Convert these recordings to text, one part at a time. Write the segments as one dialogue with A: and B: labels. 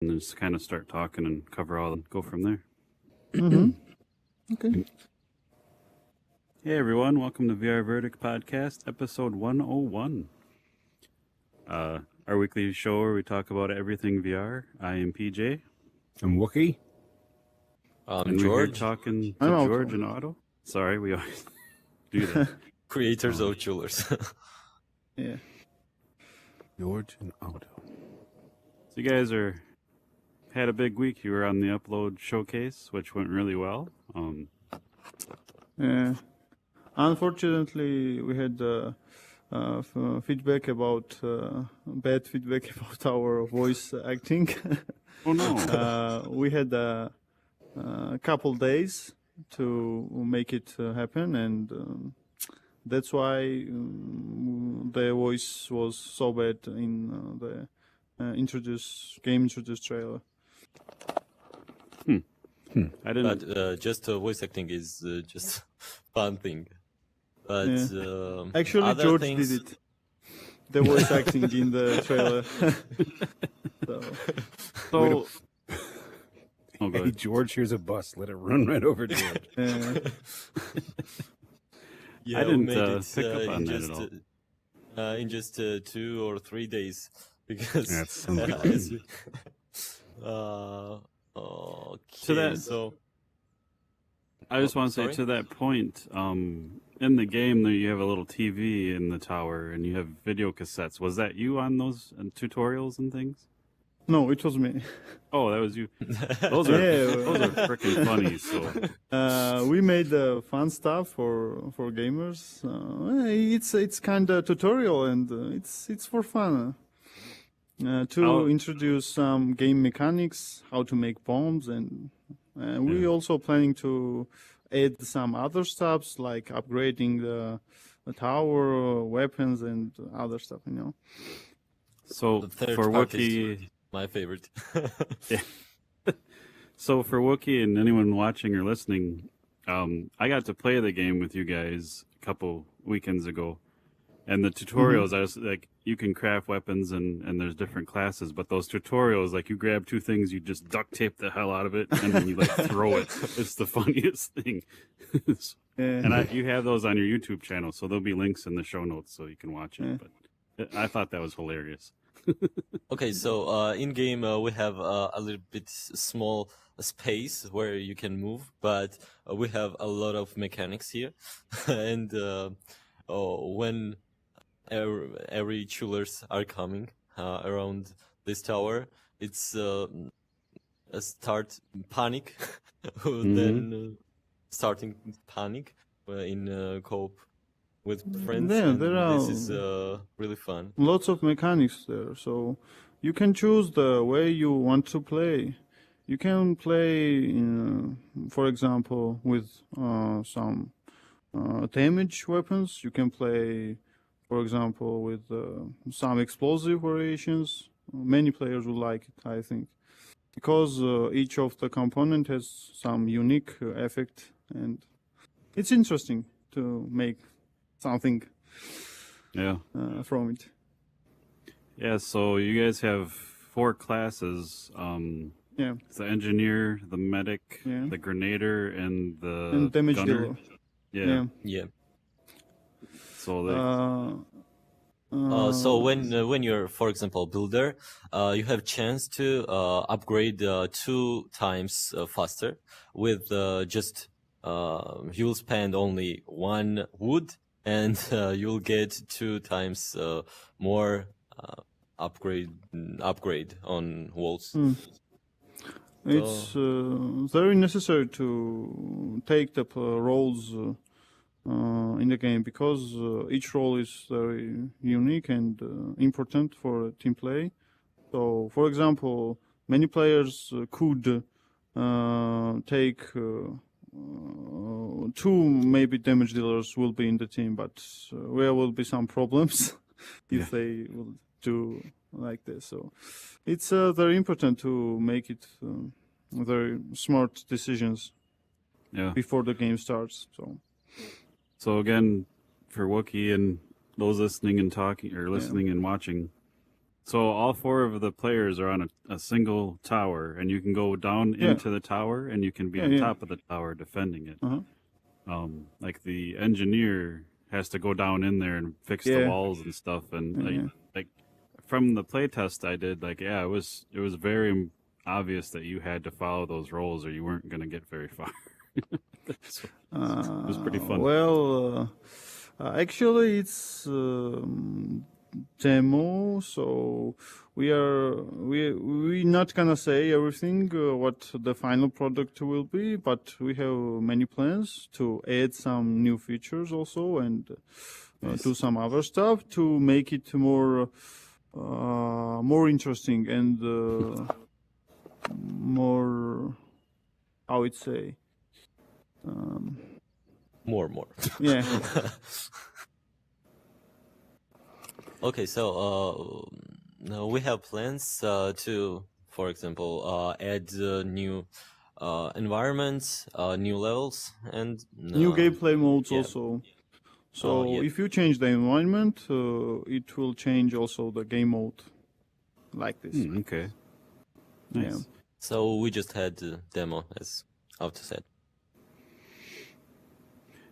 A: and just kind of start talking and cover all and go from there.
B: Mm-hmm. Okay.
A: Hey everyone, welcome to VR Verdict Podcast, episode 101. Our weekly show where we talk about everything VR. I am PJ.
C: I'm Wookie.
A: And
D: George.
A: we're here talking to
B: I'm
A: George
B: Avto.
A: and Otto. Sorry, we always do that.
D: Creators of Chewllers.
B: Yeah.
C: George and Avto.
A: So you guys had a big week. You were on the Upload Showcase, which went really well.
B: Yeah. Unfortunately, we had feedback about bad feedback about our voice acting.
A: Oh no.
B: We had a couple days to make it happen, and that's why the voice was so bad in the game introduce trailer.
A: I didn't.
D: But just voice acting is just fun thing. But
B: Actually,
D: other
B: George
D: things...
B: did it. The voice acting in the trailer.
A: So, oh, go
C: Hey,
A: ahead.
C: George, here's a bus. Let it run right over George.
D: Yeah,
A: I didn't
D: we made it
A: pick up on
D: in
A: that
D: just
A: at all.
D: in just 2 or 3 days because
C: That's
D: as we- okay,
A: To that-
D: so
A: I just
D: Oh,
A: want to say
D: sorry?
A: to that point, in the game there you have a little TV in the tower and you have video cassettes. Was that you on those tutorials and things?
B: No, it was me.
A: Oh, that was you. Those are
B: Yeah.
A: those are freaking funny. So
B: We made fun stuff for gamers. It's kind of tutorial, and it's for fun. To
A: Oh.
B: introduce some game mechanics, how to make bombs, and we
A: Yeah.
B: also planning to add some other stuffs like upgrading the tower, weapons, and other stuff.
A: so
D: the third
A: for
D: part
A: Wookiee.
D: is my favorite.
A: So for Wookiee and anyone watching or listening, I got to play the game with you guys a couple weekends ago. And the tutorials, I was like, you can craft weapons and there's different classes, but those tutorials, like you grab two things, you just duct tape the hell out of it, and then you like throw it. It's the funniest thing. And you have those on your YouTube channel, so there'll be links in the show notes so you can watch it.
B: Yeah.
A: But I thought that was hilarious.
D: Okay, so in game we have a little bit small space where you can move, but we have a lot of mechanics here, and when every Chewllers are coming around this tower, it's a start panic, then starting panic in co-op with friends.
B: Yeah,
D: and
B: there are-
D: this is really fun.
B: Lots of mechanics there, so you can choose the way you want to play. You can play, for example, with some damage weapons. You can play, for example, with some explosive variations. Many players will like it, I think, because each of the component has some unique effect, and it's interesting to make something
A: Yeah.
B: from it.
A: Yeah, so you guys have 4 classes.
B: Yeah,
A: It's the engineer, the medic,
B: Yeah.
A: the grenader, and the
B: and damage
A: gunner.
B: dealer.
A: Yeah.
D: Yeah.
A: So they,
D: So when you're, for example, builder, you have chance to upgrade 2 times faster with just you'll spend only 1 wood and you'll get 2 times more upgrade on walls.
B: It's very necessary to take the roles in the game because each role is very unique and important for team play. So, for example, many players could take 2 maybe damage dealers will be in the team, but there will be some problems if they will do like this. So it's very important to make it very smart decisions
A: yeah.
B: before the game starts.
A: So again, for Wookiee and those listening and talking or listening and watching, So all four of the players are on a single tower, and you can go down
B: Yeah.
A: into the tower, and you can be
B: Yeah,
A: on
B: yeah.
A: top of the tower defending it.
B: Uh-huh.
A: Like the engineer has to go down in there and fix the
B: Yeah.
A: walls and stuff, and
B: Yeah.
A: like from the playtest I did, like yeah, it was very obvious that you had to follow those roles, or you weren't gonna get very far. So, it was pretty fun.
B: Well, actually, it's demo, so we not gonna say everything what the final product will be, but we have many plans to add some new features also and do some other stuff to make it more interesting and more, how it say.
D: More.
B: Yeah.
D: Okay, so now we have plans to, for example, add new environments, new levels, and
B: New gameplay modes
D: yeah.
B: also. So
D: yeah.
B: if you change the environment, it will change also the game mode, like this.
A: Okay. Nice.
B: Yeah.
D: So we just had the demo, as Avto said.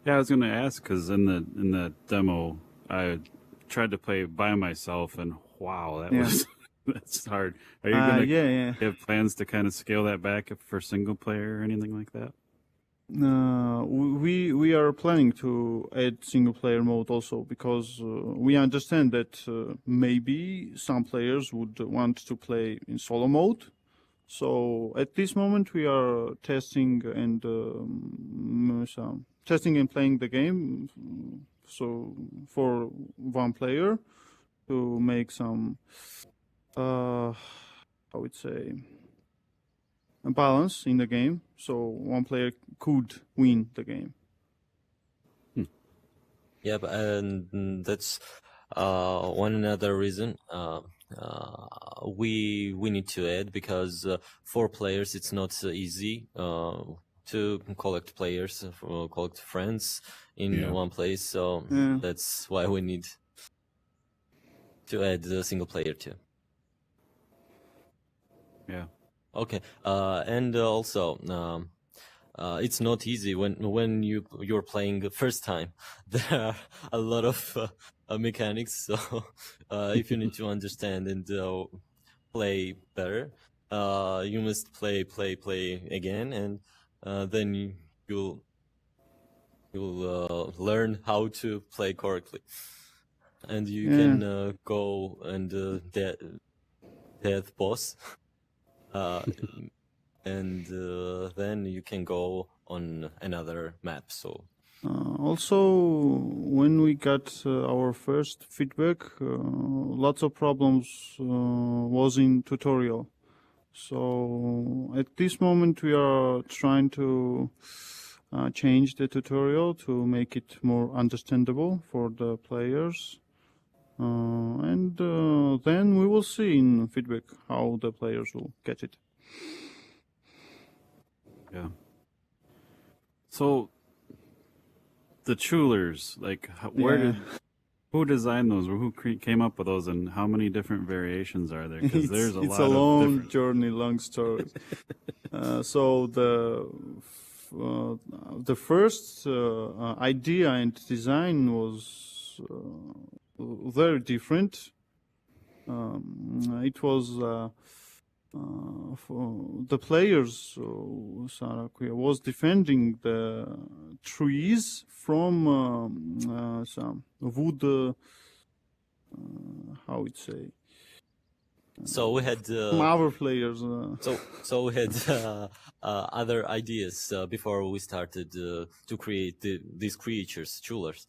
A: Yeah, I was gonna ask because in the demo I tried to play by myself, and wow, that
B: Yeah.
A: was that's hard. Are you gonna
B: Yeah.
A: have plans to kind of scale that back for single player or anything like that?
B: We are planning to add single player mode also because we understand that maybe some players would want to play in solo mode. So at this moment we are testing and playing the game. So for one player to make some I would say a balance in the game, so one player could win the game.
D: Yep, and that's one another reason we need to add, because for players it's not so easy to collect players, collect friends in one place. So that's why we need to add the single player too.
A: Yeah.
D: Okay, and also it's not easy when you're playing the first time. There are a lot of mechanics, so if you need to understand and play better, you must play again, and then you'll learn how to play correctly, and you can go and death boss. And then you can go on another map. So
B: also, when we got our first feedback, lots of problems was in tutorial. So at this moment, we are trying to change the tutorial to make it more understandable for the players. And then we will see in feedback how the players will get it.
A: Yeah. So the Chewllers, like, who designed those, or who came up with those, and how many different variations are there? Because there's a lot.
B: It's a long journey, long story. So the first idea and design was very different. It was for the players. Sarakuya was defending the trees from some wood. How it say?
D: So we had
B: From other players.
D: So we had other ideas before we started to create these creatures, Chewllers.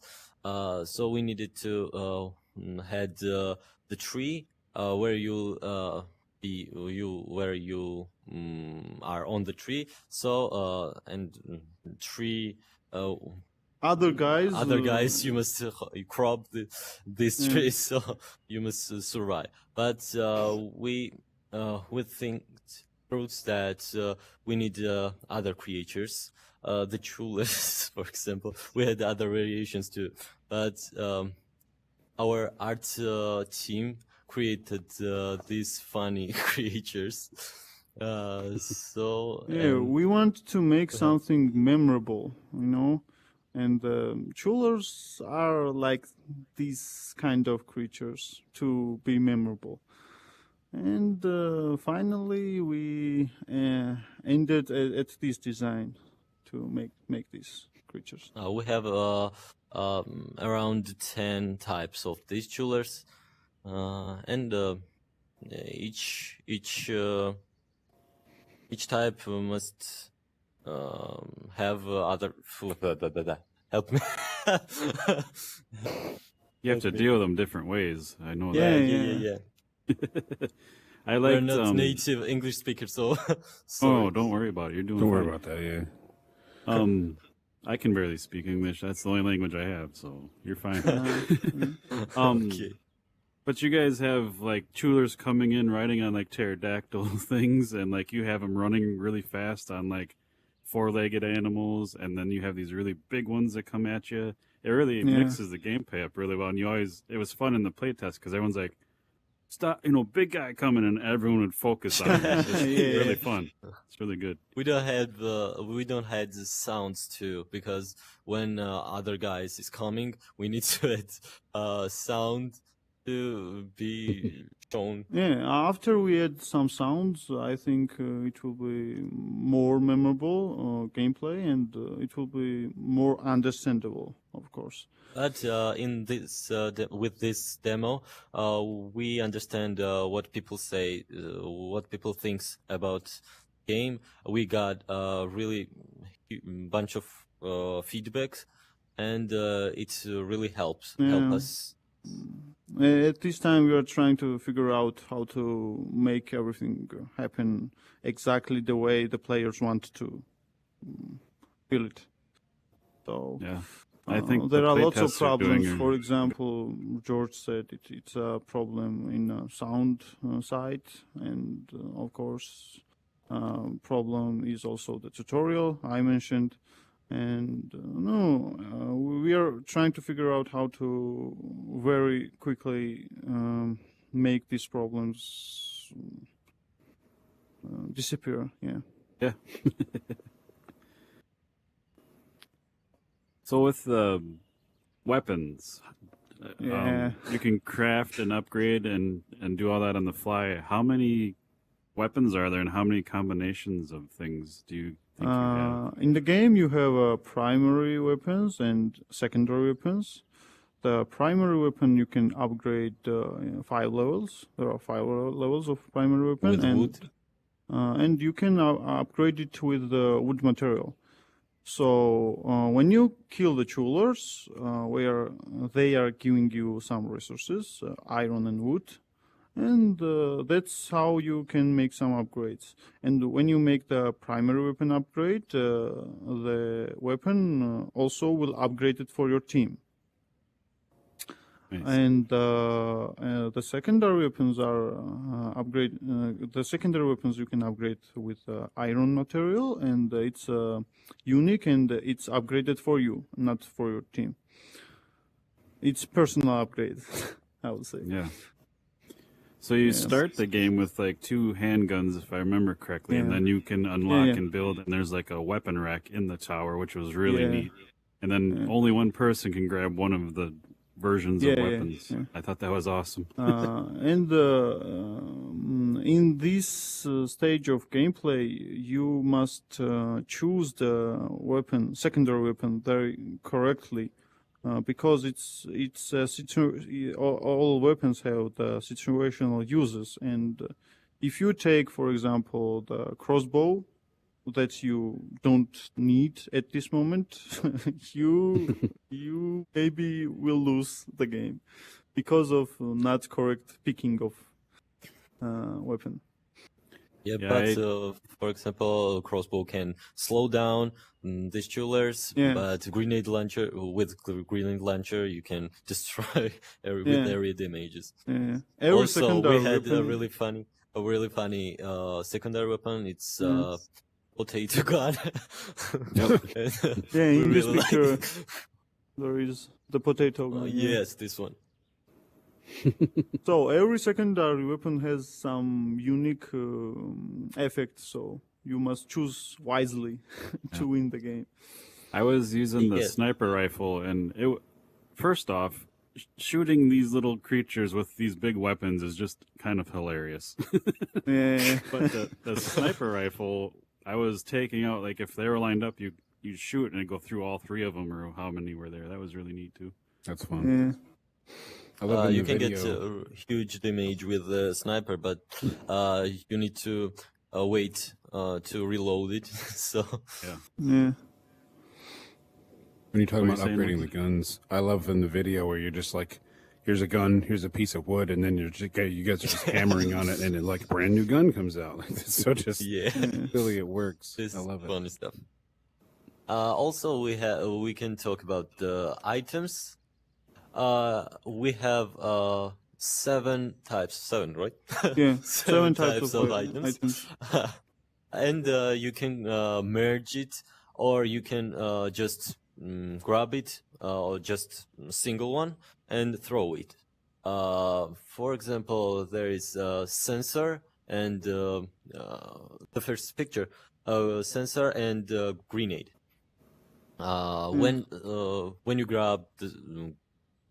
D: So we needed to had the tree where you are on the tree. So and tree.
B: Other guys,
D: you must crop this tree, so you must survive. But we think proves that we need other creatures, the Chewllers, for example. We had other variations too, but our art team created these funny creatures. So
B: Yeah, we want to make something memorable, and Chewllers are like these kind of creatures to be memorable. And finally, we ended at this design to make these creatures.
D: we have around 10 types of these Chewllers, and each type must have other. Help me.
A: You have to deal with them different ways. I know
B: Yeah,
A: that.
D: yeah.
A: I
D: We're
A: like
D: not native English speakers, so.
A: Oh,
D: sorry.
A: don't worry about it. You're doing
C: Don't worry
A: fine.
C: about that. Yeah.
A: I can barely speak English. That's the only language I have, so you're fine.
D: Okay.
A: But you guys have like Chewlers coming in riding on like pterodactyl things, and like you have them running really fast on like four-legged animals, and then you have these really big ones that come at you. It really mixes the gameplay up really well, and it was fun in the playtest because everyone's like, "Stop!" Big guy coming, and everyone would focus on it. It's really fun. It's really good.
D: We don't have the sounds too, because when other guys is coming, we need to add sound to be shown.
B: Yeah, after we add some sounds, I think it will be more memorable gameplay, and it will be more understandable, of course.
D: But in this with this demo, we understand what people say, what people thinks about game. We got really bunch of feedbacks, and it really help us.
B: At this time, we are trying to figure out how to make everything happen exactly the way the players want to feel it. So
A: Yeah. I think
B: there
A: the
B: are
A: play
B: lots of
A: tests are doing
B: problems. For example, George said it's a problem in sound side, and of course, problem is also the tutorial I mentioned. And we are trying to figure out how to very quickly make these problems disappear. Yeah.
A: Yeah. So with the weapons, you can craft and upgrade and do all that on the fly. How many weapons are there, and how many combinations of things do you think you have?
B: In the game, you have primary weapons and secondary weapons. The primary weapon you can upgrade 5 levels. There are 5 levels of primary weapon,
D: With wood?
B: And you can upgrade it with wood material. So when you kill the Chewlers, where they are giving you some resources, iron and wood, and that's how you can make some upgrades. And when you make the primary weapon upgrade, the weapon also will upgrade it for your team.
A: Nice.
B: And the secondary weapons are the secondary weapons you can upgrade with iron material, and it's unique and it's upgraded for you, not for your team. It's personal upgrade, I would say.
A: Yeah. So you start the game with like 2 handguns, if I remember correctly, and then you can unlock and build, and there's like a weapon rack in the tower, which was really neat. And then only one person can grab one of the versions of weapons. I thought that was awesome.
B: And in this stage of gameplay, you must choose the secondary weapon very correctly. Because all weapons have the situational uses, and if you take, for example, the crossbow that you don't need at this moment, you maybe will lose the game because of not correct picking of weapon.
D: Yeah, but for example, crossbow can slow down these Chewlers, but grenade launcher you can destroy with area damages. Also, we had a really funny secondary weapon. It's potato gun.
B: In this picture, there is the potato gun.
D: Yes, this one.
B: So every secondary weapon has some unique effect, so you must choose wisely to win the game.
A: I was using the
D: Yeah.
A: sniper rifle, and first off, shooting these little creatures with these big weapons is just kind of hilarious.
B: Yeah.
A: But the sniper rifle, I was taking out, like, if they were lined up, you shoot and it'd go through all three of them, or how many were there. That was really neat too.
C: That's fun.
B: Yeah.
C: I love in
D: You
C: the
D: can
C: video.
D: get huge damage with the sniper, but you need to wait to reload it. So
B: Yeah.
C: When you're talking
A: What
C: about
A: are you saying,
C: upgrading the guns, I love in the video where you're just like, here's a gun, here's a piece of wood, and then you guys are just hammering on it, and it, like a brand new gun comes out. Like, it's so just
D: yeah,
C: really it works.
D: this
C: I love it.
D: funny stuff. Also, we can talk about the items. We have 7 types, 7, right?
B: Yeah.
D: 7
B: 7 types of
D: items. And you can merge it, or you can just grab it, or just single one and throw it. For example, there is a sensor and the first picture, sensor and grenade. When you grab the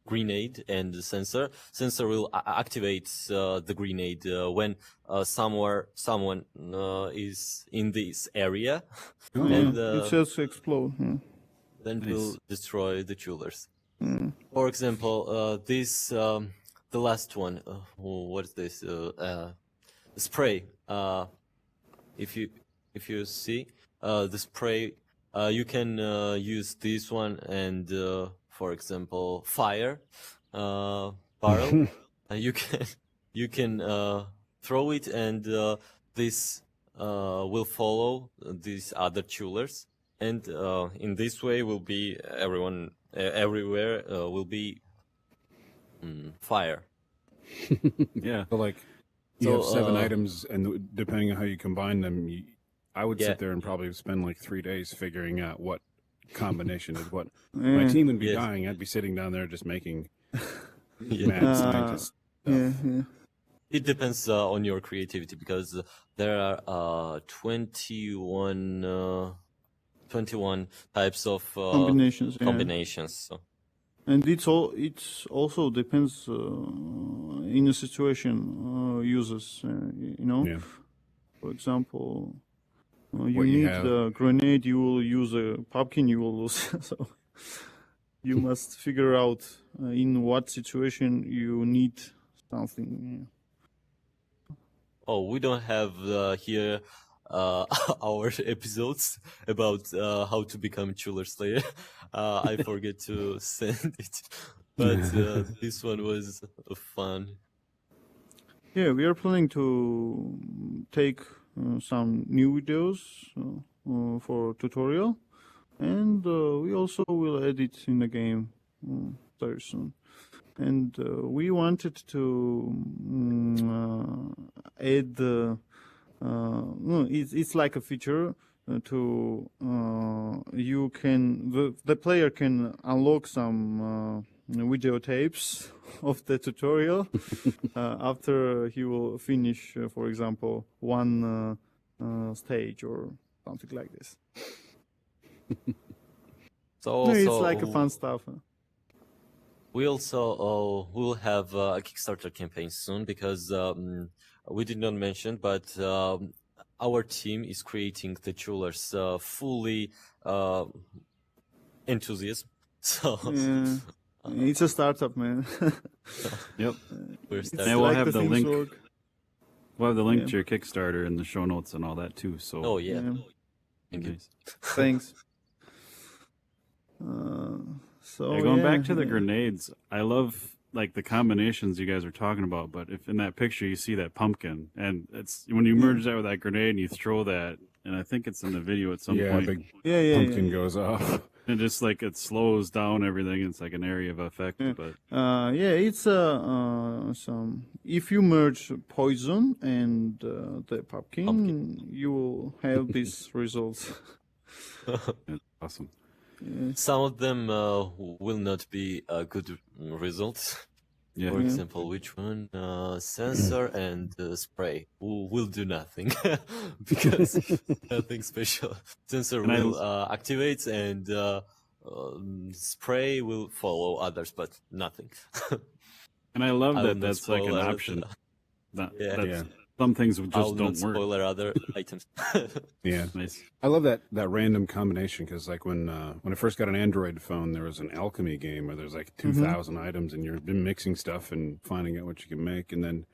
D: grenade and the sensor will activate the grenade when someone is in this area,
C: Oh,
D: and
B: It just explode. Yeah.
D: then
A: Nice.
D: will destroy the Chewllers.
B: Mm.
D: For example, this the last one. What is this? Spray. If you see the spray, you can use this one and, for example, fire barrel. You can throw it, and this will follow these other Chewllers, and in this way will be everywhere will be fire.
A: Yeah.
C: So like, you
D: So,
C: have 7 items, and depending on how you combine them, I would
D: Yeah.
C: sit there and probably spend like 3 days figuring out what combination is what.
B: Yeah.
C: My team would be
D: Yes.
C: dying. I'd be sitting down there just making
D: Yeah.
C: mad scientist
B: Yeah.
C: stuff.
B: Yeah.
D: It depends on your creativity, because there are 21 types of
B: Combinations. Yeah.
D: combinations. So.
B: And it's also depends in the situation uses. You know,
C: Yeah.
B: for example, you
C: What you
B: need
C: have.
B: a grenade, you will use a pumpkin, you will lose. So you must figure out in what situation you need something.
D: Oh, we don't have here our episodes about how to become Chewler Slayer. I forget to send it, but this one was fun.
B: Yeah, we are planning to take some new videos for tutorial, and we also will edit in the game very soon. And we wanted to add. No, it's like a feature to the player can unlock some videotapes of the tutorial after he will finish, for example, one stage or something like this.
D: So
B: No,
D: also,
B: it's like a fun stuff.
D: we also will have a Kickstarter campaign soon, because we did not mention, but our team is creating the Chewlers fully enthusiasm. So
B: Yeah. It's a startup, man.
A: Yep.
D: we're
B: It's
D: starting.
A: And we'll
B: like
A: have the
B: things
A: link.
B: work.
A: We'll have the link
B: Yeah.
A: to your Kickstarter in the show notes and all that too. So
D: Oh yeah,
B: Yeah.
D: thank you.
A: nice.
B: Thanks. So
A: Yeah, going back
B: yeah,
A: to the
B: yeah.
A: grenades, I love like the combinations you guys are talking about. But if in that picture you see that pumpkin, and it's when you merge that with that grenade and you throw that, and I think it's in the video at some
C: Yeah,
A: point,
C: big
B: Yeah,
C: pumpkin goes off.
A: and just like it slows down everything. It's like an area of effect.
B: Yeah.
A: But
B: Yeah, it's some. If you merge poison and the pumpkin, you will have these results.
A: it's awesome.
B: Yeah.
D: Some of them will not be good results.
A: Yeah.
D: For example, which one? Sensor and spray will do nothing because nothing special. Sensor
A: And I-
D: will activate and spray will follow others, but nothing.
A: And I love
D: I will
A: that
D: not
A: that's like an
D: spoil
A: option.
D: Yeah.
A: That's, some things just
D: I will not
A: don't work.
D: spoiler other items.
C: Yeah.
A: Nice.
C: I love that random combination because like when I first got an Android phone, there was an alchemy game where there's like 2,000 items and you've been mixing stuff and finding out what you can make. And then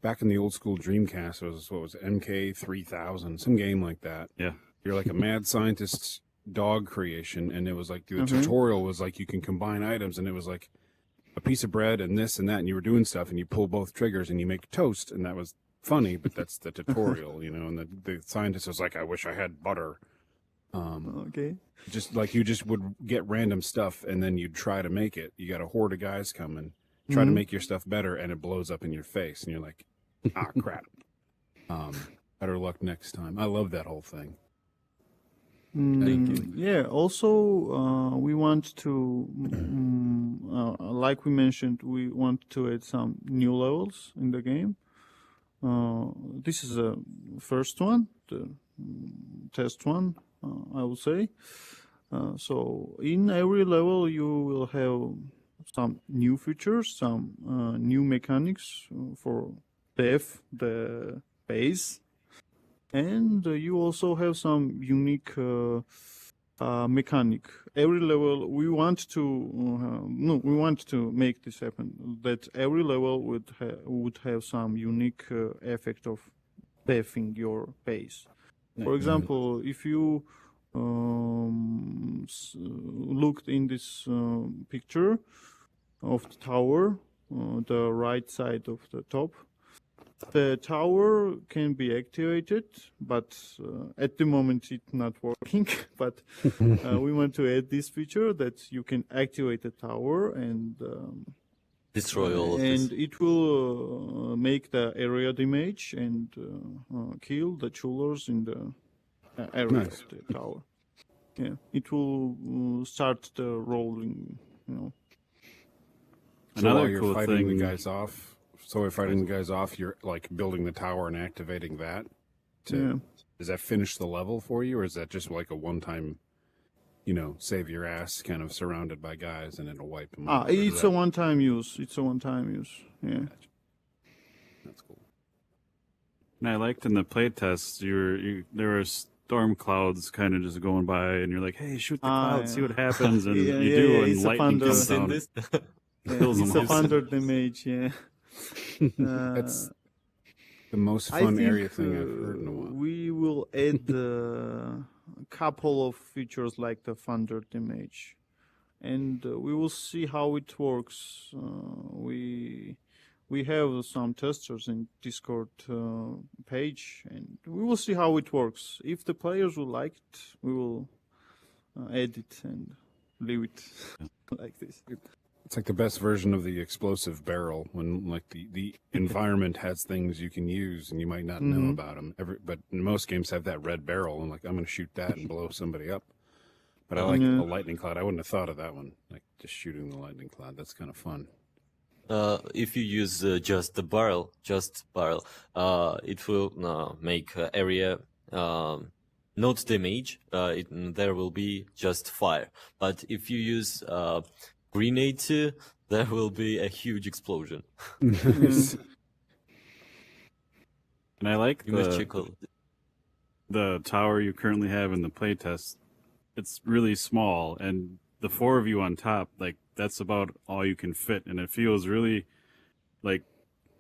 C: back in the old school Dreamcast, it was what was it, MK3000, some game like that.
A: Yeah.
C: You're like a mad scientist's dog creation, and it was like the tutorial was like you can combine items, and it was like a piece of bread and this and that, and you were doing stuff, and you pull both triggers and you make toast, and that was funny, but that's the tutorial, you know. And the scientist was like, I wish I had butter.
B: Okay.
C: Just like you just would get random stuff and then you'd try to make it. You got a horde of guys coming, try to make your stuff better, and it blows up in your face, and you're like, ah, crap. Better luck next time. I love that whole thing.
D: Thank you.
B: Yeah. Also, we want to, like we mentioned, we want to add some new levels in the game. This is the first one, the test one, I would say. So in every level, you will have some new features, some new mechanics for the base, and you also have some unique mechanic. Every level, we want to make this happen. That every level would have some unique effect of buffing your base. For example, if you looked in this picture of the tower, the right side of the top, the tower can be activated, but at the moment it's not working. But we want to add this feature that you can activate the tower and
D: Destroy all of
B: and
D: this.
B: it will make the area damage and kill the Chewllers in the area
C: Nice.
B: of the tower. Yeah, it will start the rolling, you know.
C: So while
A: Another
C: you're
A: cool
C: fighting
A: thing.
C: the guys off, you're like building the tower and activating that. Does that finish the level for you, or is that just like a one-time, you know, save your ass kind of surrounded by guys and it'll wipe them out?
B: It's a one-time use. It's a one-time use. Yeah.
C: That's cool.
A: And I liked in the playtests, there were storm clouds kind of just going by, and you're like, "Hey, shoot the clouds, see what happens," and
B: Yeah,
A: you
B: yeah,
A: do,
B: yeah,
A: and
B: it's a
A: lightning
B: thunder.
A: comes
D: Seen
A: down.
D: this?
A: Kills
B: It's
A: them
B: a
A: all.
B: thunder damage. Yeah.
C: That's the most
B: I
C: fun
B: think
C: area thing I've heard in a while.
B: we will add a couple of features like the thunder damage, and we will see how it works. We have some testers in Discord page, and we will see how it works. If the players will like it, we will add it and leave it like this.
C: It's like the best version of the explosive barrel when like the environment has things you can use and you might not know about them. But most games have that red barrel and like I'm going to shoot that and blow somebody up. But I like a lightning cloud. I wouldn't have thought of that one. Like just shooting the lightning cloud. That's kind of fun.
D: If you use just barrel, it will make area not damage. There will be just fire. But if you use grenade, there will be a huge explosion.
A: And I like
D: You must check all.
A: the tower you currently have in the playtest. It's really small, and the four of you on top, like that's about all you can fit, and it feels really like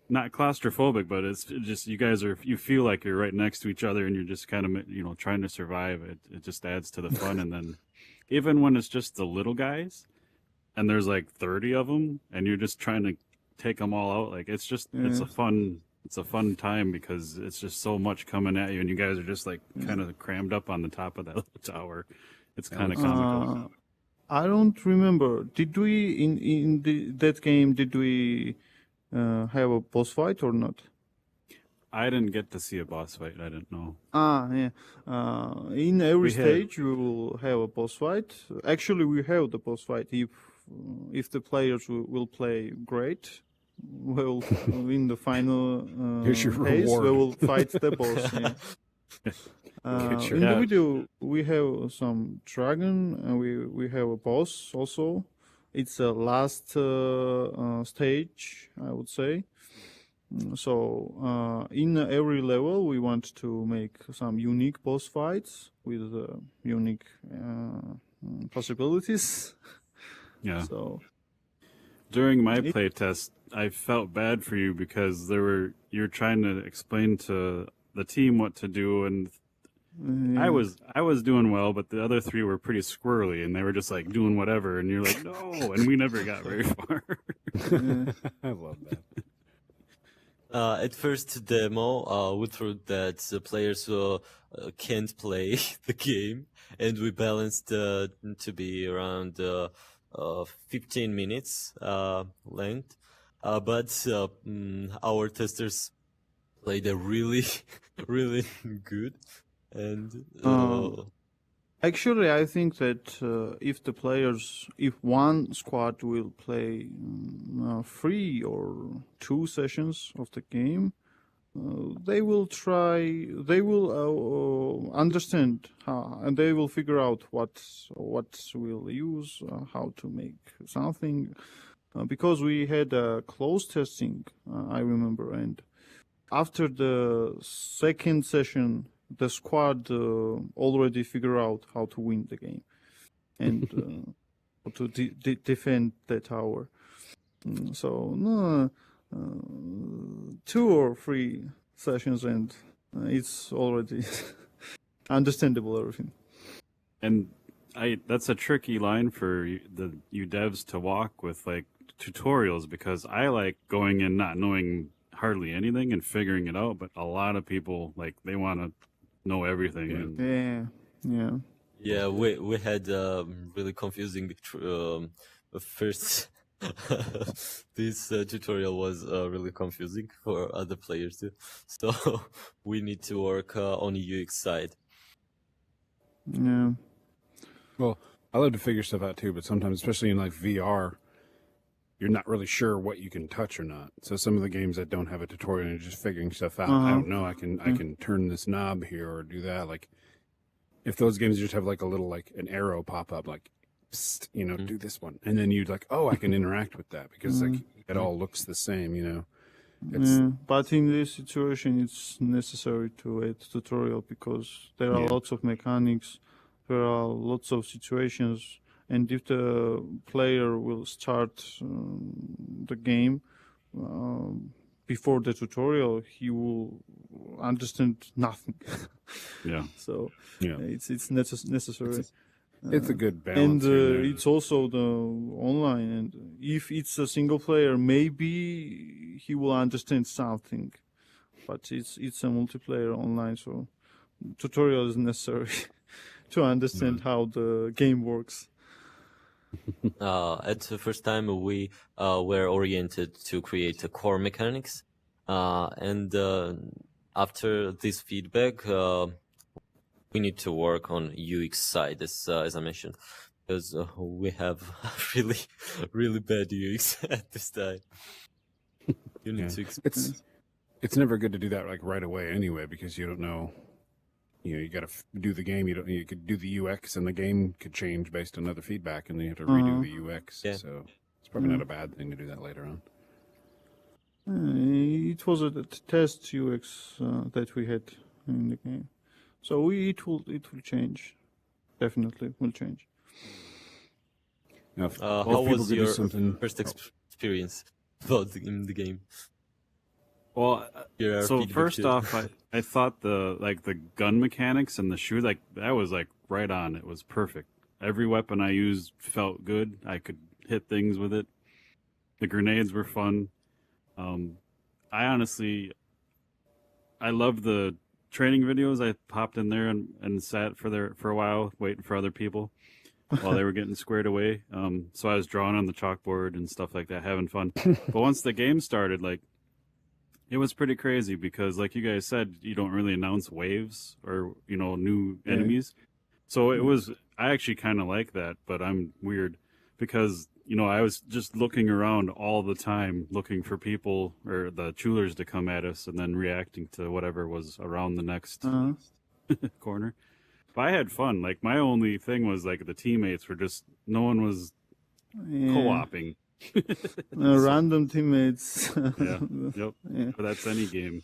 A: not claustrophobic, but it's just you feel like you're right next to each other, and you're just kind of trying to survive. It just adds to the fun, and then even when it's just the little guys, and there's like 30 of them, and you're just trying to take them all out, like it's a fun time because it's just so much coming at you, and you guys are just like kind of crammed up on the top of that little tower. It's kind of comical.
B: I don't remember. Did we in that game? Did we have a boss fight or not?
A: I didn't get to see a boss fight. I didn't know.
B: Yeah. In every
A: We had-
B: stage, you will have a boss fight. Actually, we have the boss fight if the players will play great. will win the final
C: Here's your
B: phase. We
C: reward.
B: will fight the boss. Yeah.
C: Get your-
B: In the
A: Yeah.
B: video, we have some dragon, and we have a boss also. It's a last stage, I would say. So in every level, we want to make some unique boss fights with unique possibilities.
A: Yeah.
B: So
A: During my
B: It-
A: playtest, I felt bad for you because you're trying to explain to the team what to do, and I was doing well, but the other three were pretty squirrely, and they were just like doing whatever, and you're like, no, and we never got very far.
C: I love that.
D: At first demo, we thought that the players can't play the game, and we balanced to be around 15 minutes length. But our testers played a really, really good, and
B: Actually, I think that if one squad will play 3 or 2 sessions of the game, they will understand how, and they will figure out what will use, how to make something, because we had a close testing, I remember, and after the second session, the squad already figure out how to win the game and how to defend the tower. So no, 2 or 3 sessions, and it's already understandable everything.
A: And that's a tricky line for you devs to walk with, like, tutorials, because I like going in not knowing hardly anything and figuring it out, but a lot of people, like, they want to know everything. And
B: Yeah.
D: we had really confusing first. This tutorial was really confusing for other players too, so we need to work on the UX side.
B: Yeah.
C: Well, I love to figure stuff out too, but sometimes, especially in like VR, you're not really sure what you can touch or not. So some of the games that don't have a tutorial and you're just figuring stuff out, I don't know, I can turn this knob here or do that. Like if those games just have like a little, like an arrow pop up, like, psst, do this one. And then you'd like, oh, I can interact with that because like it all looks the same, It's,
B: Yeah, but in this situation, it's necessary to add tutorial because there are lots of mechanics, there are lots of situations, and if the player will start the game before the tutorial, he will understand nothing.
A: yeah.
B: So
C: yeah,
B: it's necessary.
C: it's a good
B: And
C: balance. here and there.
B: it's also the online, and if it's a single player, maybe he will understand something, but it's a multiplayer online, so tutorial is necessary to understand how the game works.
D: At the first time, we were oriented to create a core mechanics, and after this feedback, we need to work on UX side, as I mentioned, because we have really, really bad UX at this time. You need to
C: It's never good to do that like right away anyway, because you don't know. You got to do the game. You could do the UX, and the game could change based on other feedback, and then you have to redo the UX.
D: Yeah.
C: So it's probably not a bad thing to do that later on.
B: It was a test UX that we had in the game, so it will change. Definitely will change.
C: Now, if
D: how
C: people
D: was
C: could do
D: your
C: something?
D: first experience about in the game?
A: Well,
D: Your
A: so
D: feedback
A: first
D: too.
A: off, I thought the gun mechanics and the shoe, like, that was like right on. It was perfect. Every weapon I used felt good. I could hit things with it. The grenades were fun. I honestly, I loved the training videos. I popped in there and sat for a while waiting for other people while they were getting squared away. So I was drawing on the chalkboard and stuff like that, having fun. But once the game started, like, it was pretty crazy because, like you guys said, you don't really announce waves or, new enemies. So it was, I actually kind of like that, but I'm weird because I was just looking around all the time, looking for people or the Chewllers to come at us, and then reacting to whatever was around the next
B: Uh,
A: corner. But I had fun. Like my only thing was like the teammates were just no one was
B: yeah.
A: co-oping.
B: Random teammates.
A: Yeah, yep.
B: Yeah.
A: But that's any game.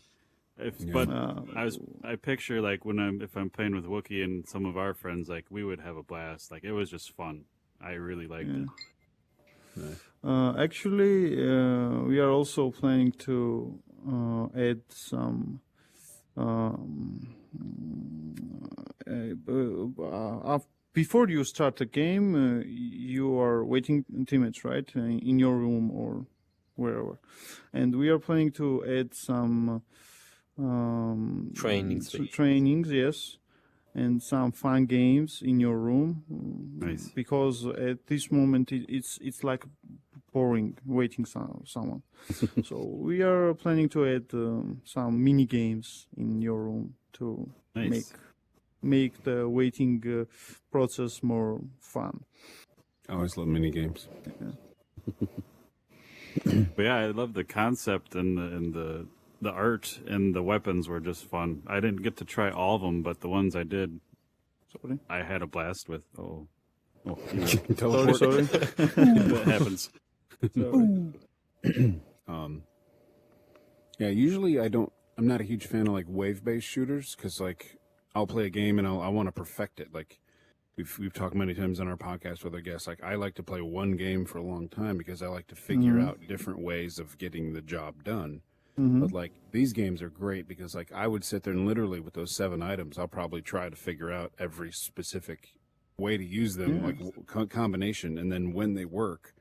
C: Yeah.
A: But I picture like if I'm playing with Wookiee and some of our friends, like we would have a blast. Like it was just fun. I really liked it.
B: Actually, we are also planning to add some. Before you start the game, you are waiting teammates, right, in your room or wherever, and we are planning to add some trainings, yes, and some fun games in your room.
A: Nice.
B: Because at this moment it's like boring waiting someone. So we are planning to add some mini games in your room to
A: Nice.
B: make the waiting process more fun.
C: I always love mini games.
A: But yeah, I love the concept and the art and the weapons were just fun. I didn't get to try all of them, but the ones I did,
B: Sorry.
A: I had a blast with. Oh,
C: Teleport.
B: Sorry.
A: that happens.
C: Yeah, usually I'm not a huge fan of like wave-based shooters because like I'll play a game and I want to perfect it. Like we've talked many times on our podcast with our guests. Like I like to play one game for a long time because I like to figure out different ways of getting the job done. But like these games are great because like I would sit there and literally with those 7 items, I'll probably try to figure out every specific way to use them, like combination, and then when they work.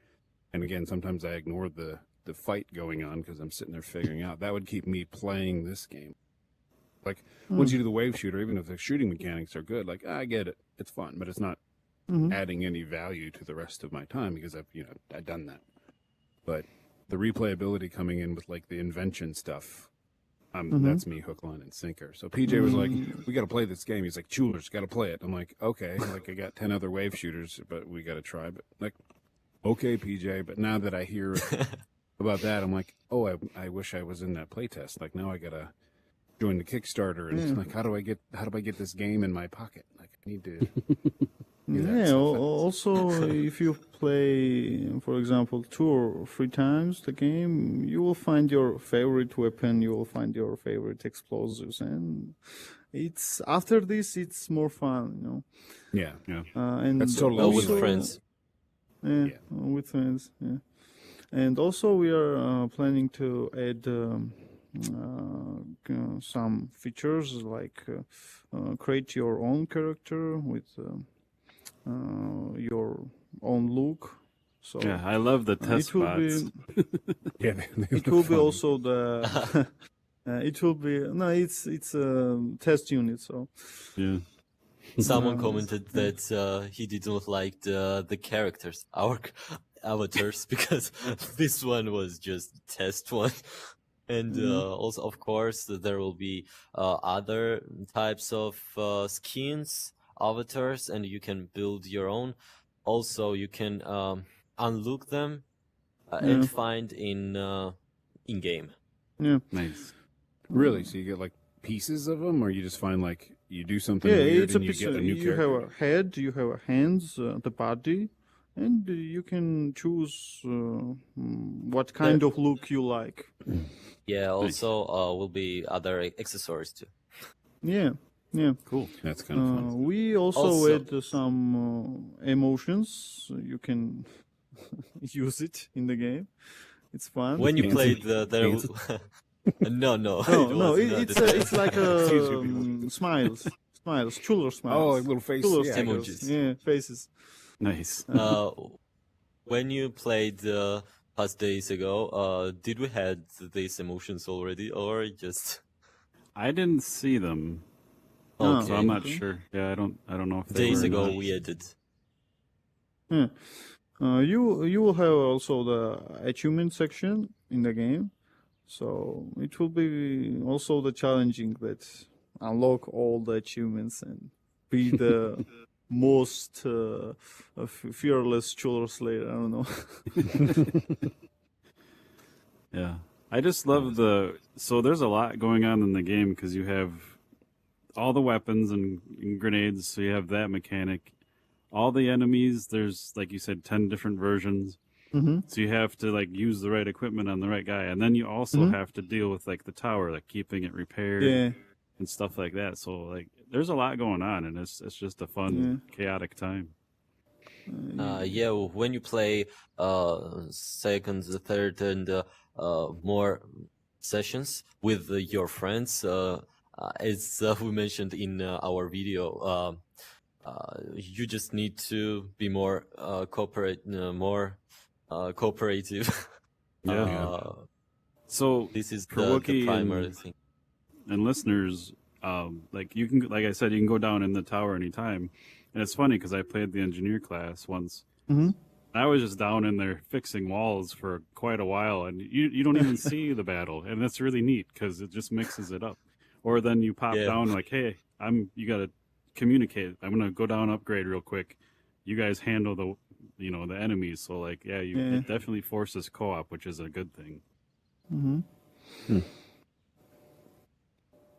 C: And again, sometimes I ignore the fight going on because I'm sitting there figuring out. That would keep me playing this game. Like once you do the wave shooter, even if the shooting mechanics are good, like I get it, it's fun, but it's not adding any value to the rest of my time because I've done that. But the replayability coming in with like the invention stuff, that's me hook, line, and sinker. So PJ was like, "We got to play this game." He's like, "Chewllers, got to play it." I'm like, "Okay." Like I got 10 other wave shooters, but we got to try. But like, okay, PJ. But now that I hear about that, I'm like, "Oh, I wish I was in that playtest." Like now I gotta join the Kickstarter, and it's like, how do I get this game in my pocket? Like I need to.
B: Also, if you play, for example, 2 or 3 times the game, you will find your favorite weapon, you will find your favorite explosives, and it's after this, it's more fun,
C: Yeah.
B: And
C: That's totally
D: Well,
B: also,
D: with friends.
B: with friends, and also we are planning to add some features like create your own character with your own look. So
A: Yeah, I love the test
B: it will
A: bots.
B: be.
C: Yeah.
B: It will be also the. It will be it's a test unit. So
A: Yeah.
D: Someone commented that he didn't like the characters, our avatars, because this one was just test one. And also, of course, there will be other types of skins, avatars, and you can build your own. Also, you can unlock them and find in game.
B: Yeah.
A: Nice.
C: Really? So you get like pieces of them, or you just find like you do something
B: Yeah,
C: weird
B: it's a
C: and you
B: picture.
C: get a new
B: You
C: character?
B: have a head, you have a hands, the body, and you can choose what kind of look you like.
D: Yeah, also will be other accessories too.
B: Yeah.
A: Cool.
C: That's kind of fun.
B: We also add some emotions. You can use it in the game. It's fun.
D: When you
C: Fancy.
D: played there, no,
B: no,
D: it wasn't.
B: it's like smiles, Chewller smiles.
C: Oh, like little face.
B: Chewller
C: Yeah.
B: stickers.
D: Emojis.
B: Yeah, faces.
A: Nice.
D: When you played past days ago, did we had these emotions already, or just
A: I didn't see them,
B: Oh,
A: so I'm not
B: okay.
A: sure. Yeah, I don't know if they
D: days
A: were or
D: ago
A: not.
D: we added?
B: Yeah. You will have also the achievement section in the game, so it will be also the challenging that unlock all the achievements and be the most fearless Chewllers Slayer. I don't know.
A: Yeah. I just love so there's a lot going on in the game because you have all the weapons and grenades, so you have that mechanic. All the enemies, there's, like you said, 10 different versions.
B: Mm-hmm.
A: So you have to like use the right equipment on the right guy. And then you also have to deal with like the tower, like keeping it repaired and stuff like that. So like there's a lot going on, and it's just a fun, chaotic time.
D: Yeah, when you play second, third, and more sessions with your friends, as we mentioned in our video, you just need to be more cooperative.
A: Yeah. So
D: this is
A: for
D: the
A: Wookiee
D: primary thing.
A: and listeners, like you can, like I said, you can go down in the tower anytime. And it's funny because I played the engineer class once.
B: Mm-hmm.
A: I was just down in there fixing walls for quite a while, and you don't even see the battle, and that's really neat because it just mixes it up. Or then you pop down like, hey, you got to communicate. I'm gonna go down, upgrade real quick. You guys handle the enemies. So like, it definitely forces co-op, which is a good thing.
B: Mm-hmm.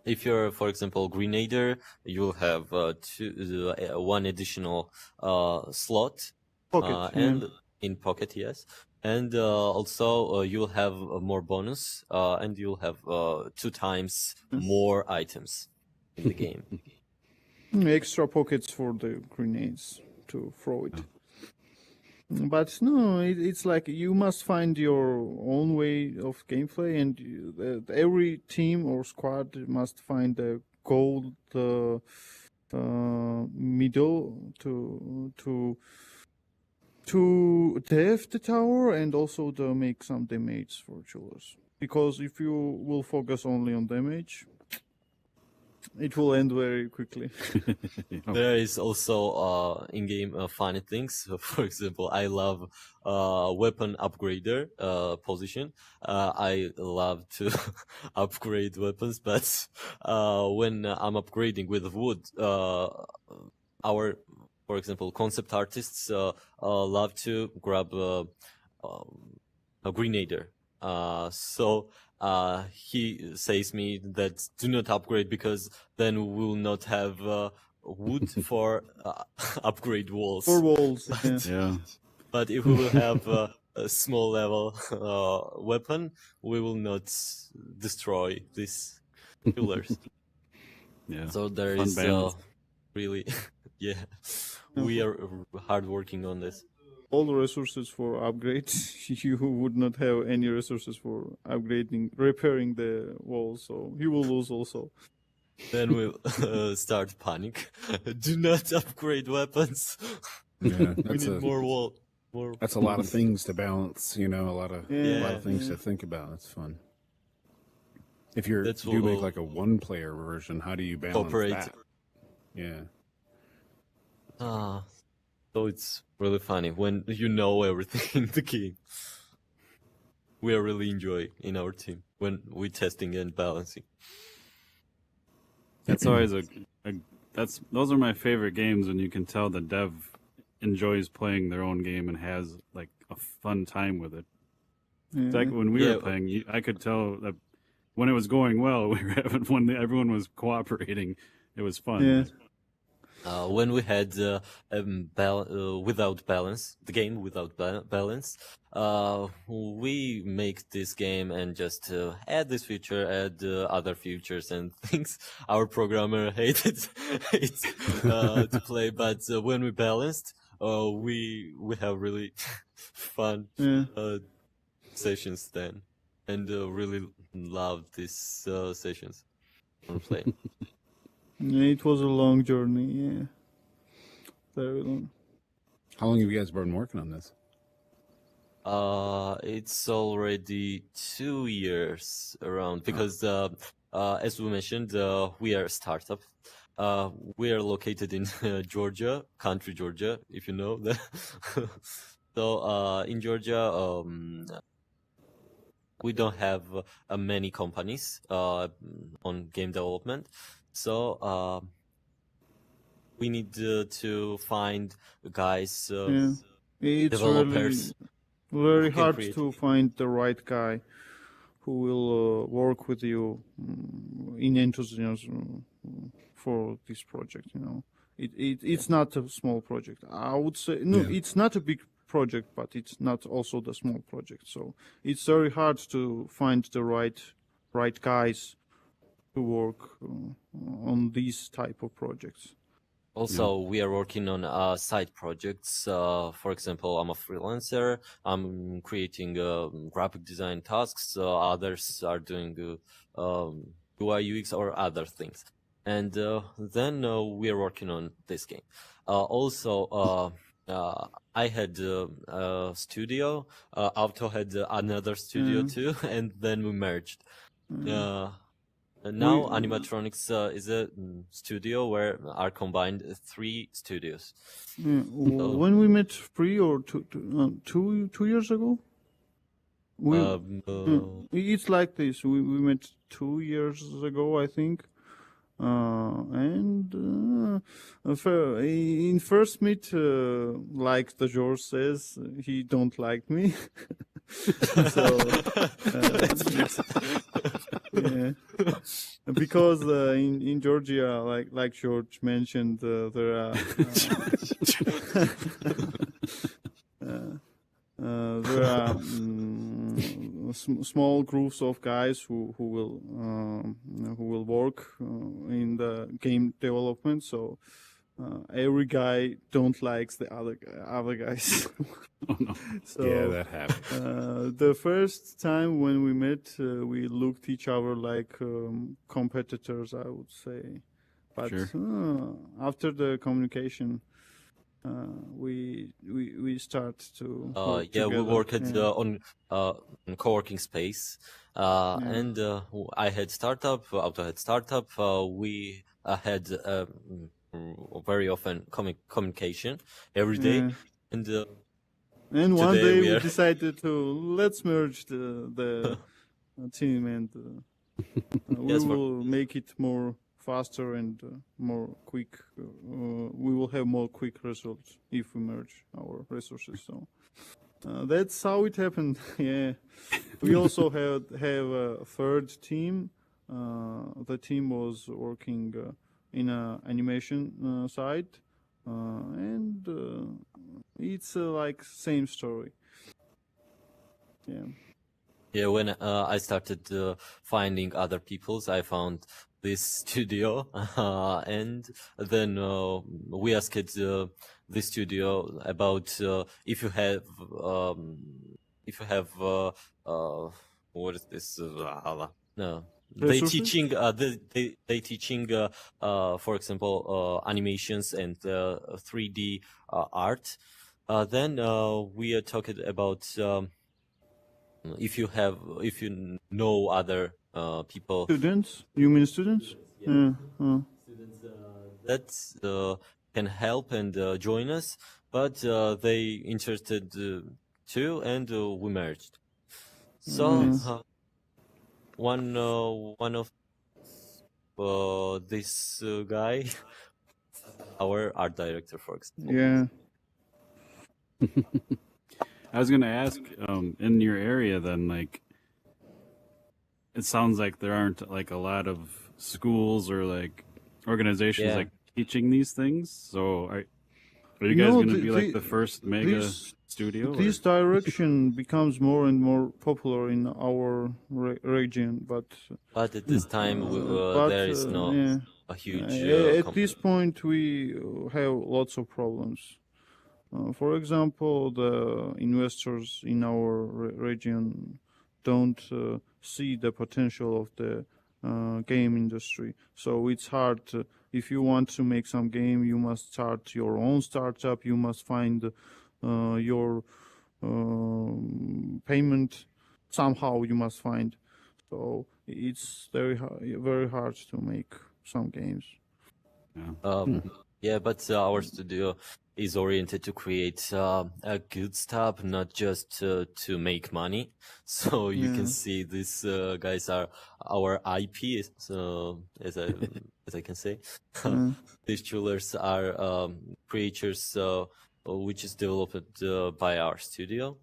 D: If you're, for example, Grenader, you'll have one additional slot.
B: Pocket,
D: and in Pocket, yes. And also you'll have more bonus, and you'll have 2 times more items in the game.
B: Extra pockets for the grenades to throw it. But no, it's like you must find your own way of gameplay, and every team or squad must find the gold middle to def the tower and also to make some damage for Chewllers. Because if you will focus only on damage, it will end very quickly.
D: There is also in-game funny things. For example, I love weapon upgrader position. I love to upgrade weapons, but when I'm upgrading with wood, for example, concept artists love to grab a Grenader. So he says me that do not upgrade because then we will not have wood for upgrade walls.
B: For walls,
A: Yeah.
D: But if we will have a small level weapon, we will not destroy these pillars.
A: Yeah.
D: So there
A: Fun
D: is
A: balance.
D: really, we are hard working on this.
B: All the resources for upgrades, you would not have any resources for repairing the walls, so you will lose also.
D: Then we'll start panic. Do not upgrade weapons.
C: Yeah,
D: We need more wall. More.
C: That's a lot of things to balance, a lot of things to think about. It's fun. If you make like a one-player version, how do you balance that? Yeah.
D: So it's really funny when you know everything in the game. We are really enjoying in our team when we're testing and balancing.
A: That's always those are my favorite games when you can tell the dev enjoys playing their own game and has like a fun time with it. It's like when we were playing, I could tell that when it was going well, we were having when everyone was cooperating, it was fun.
B: Yeah.
D: When we had without balance, the game without balance, we make this game and just add this feature, add other features and things. Our programmer hated to play, but when we balanced, we have really fun sessions then, and really loved these sessions on play.
B: It was a long journey, very long.
C: How long have you guys been working on this?
D: It's already 2 years around because, as we mentioned, we are a startup. We are located in Georgia, if you know that. So, in Georgia, we don't have many companies on game development. So we need to find guys,
B: Yeah, it's
D: developers
B: really very
D: who can
B: hard
D: create.
B: to find the right guy who will work with you in enthusiasm for this project. You know, it's not a small project. I would say no,
C: Yeah.
B: it's not a big project, but it's not also the small project. So it's very hard to find the right guys to work on these type of projects.
D: Also, we are working on side projects. For example, I'm a freelancer. I'm creating graphic design tasks. Others are doing UI, UX, or other things. And then we are working on this game. Also, I had a studio. Avto had another studio too, and then we merged. And now
B: We-
D: Animatron X is a studio where are combined three studios.
B: Yeah, when we met 2 years ago, it's like this. We met 2 years ago, I think. In first meet, like the George says, he don't like me. So, yeah, because in Georgia, like George mentioned, there are there are small groups of guys who will work in the game development. So every guy don't likes the other guys.
A: Oh no.
B: So
C: Yeah, that happens.
B: the first time when we met, we looked each other like competitors, I would say. But
A: Sure.
B: after the communication, we start to work
D: Yeah, we
B: together.
D: worked
B: Yeah.
D: on co-working space, and I had startup, Auto had startup. We had very often communication every day,
B: Yeah.
D: and
B: And one
D: today
B: day
D: we
B: we
D: are-
B: decided to let's merge the team, and we
D: Yes,
B: will make it more faster and more quick. We will have more quick results if we merge our resources. So that's how it happened. Yeah, we also have a third team. The team was working in a animation side, and it's like same story. Yeah.
D: Yeah, when I started finding other people's, I found this studio, and then we asked the studio about if you have what is this? No, they
B: Resources?
D: teaching they teaching for example animations and 3D art. Then we are talking about. If you know other people
B: Students? You mean students? Yeah.
D: that can help and join us, but they interested too, and we merged. So one of this guy, our art director, for example.
B: Yeah.
A: I was gonna ask, in your area, then, like, it sounds like there aren't like a lot of schools or like organizations
D: Yeah.
A: like teaching these things. So are you guys
B: No,
A: gonna be like the first mega
B: this-
A: studio? or-
B: This direction becomes more and more popular in our region, but
D: But at this time, there is no
B: yeah.
D: a huge.
B: At this point, we have lots of problems. For example, the investors in our region don't see the potential of the game industry. So it's hard. If you want to make some game, you must start your own startup. You must find your payment somehow. You must find. So it's very hard to make some games.
A: Yeah.
D: Yeah, but our studio is oriented to create a good stuff, not just to make money. So you can see these guys are our IP. So as I can say, these Chewllers are creatures which is developed by our studio.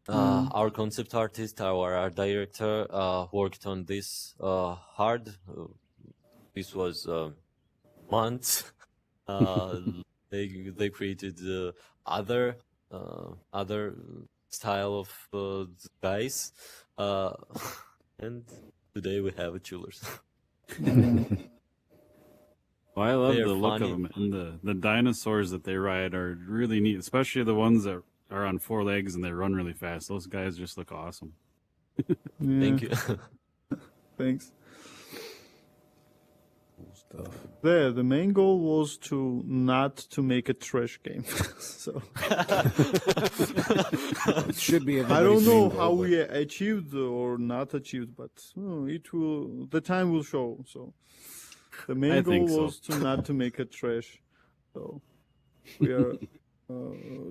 D: Our concept artist, our art director, worked on this hard. This was months. They created other style of guys, and today we have Chewllers.
A: Well, I love
D: They are
A: the look
D: funny.
A: of them, and the dinosaurs that they ride are really neat, especially the ones that are on 4 legs and they run really fast. Those guys just look awesome.
D: Thank you.
B: Thanks.
C: Cool stuff.
B: The main goal was not to make a trash game. So
C: It should be.
B: I don't
C: everybody's
B: know
C: main
B: how
C: goal,
B: we achieved or not achieved, but the time will show. So the main
A: I
B: goal
A: think so.
B: was not to make a trash. So we are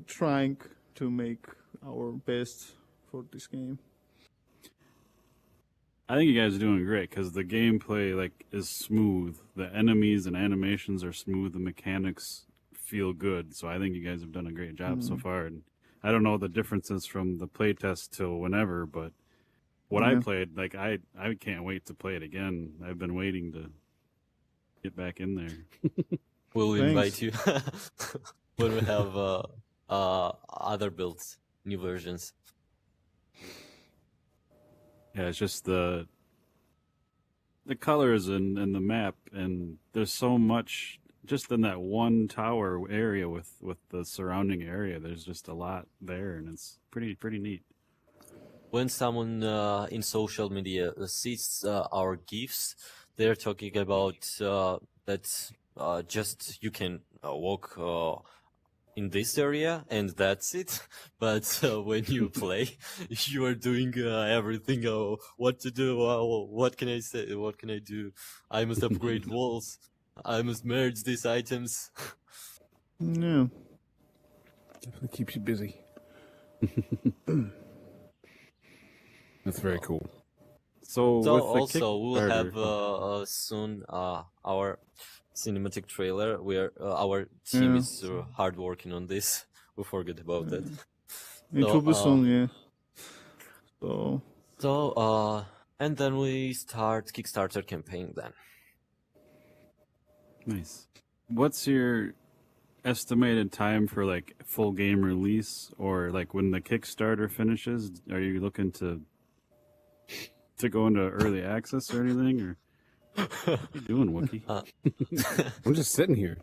B: trying to make our best for this game.
A: I think you guys are doing great because the gameplay is smooth. The enemies and animations are smooth. The mechanics feel good. So I think you guys have done a great job so far. And I don't know the differences from the playtest till whenever, but what I played, I can't wait to play it again. I've been waiting to get back in there.
D: We'll
B: Thanks.
D: invite you when we have other builds, new versions.
A: Yeah, it's just the colors and the map, and there's so much just in that one tower area with the surrounding area. There's just a lot there, and it's pretty neat.
D: When someone in social media sees our GIFs, they're talking about that just you can walk in this area and that's it. But when you play, you are doing everything. What to do? What can I say? What can I do? I must upgrade walls. I must merge these items.
B: Yeah.
C: Definitely keeps you busy. That's very cool.
A: So,
D: So
A: with the
D: also we'll have
A: Kickstarter-
D: soon our cinematic trailer. Our team is hard working on this. We forget about that.
B: It
D: So,
B: will be soon, yeah.
D: So and then we start Kickstarter campaign then.
A: Nice. What's your estimated time for full game release, or when the Kickstarter finishes? Are you looking to go into early access or anything? Or what are you doing, Wookie?
C: I'm just sitting here.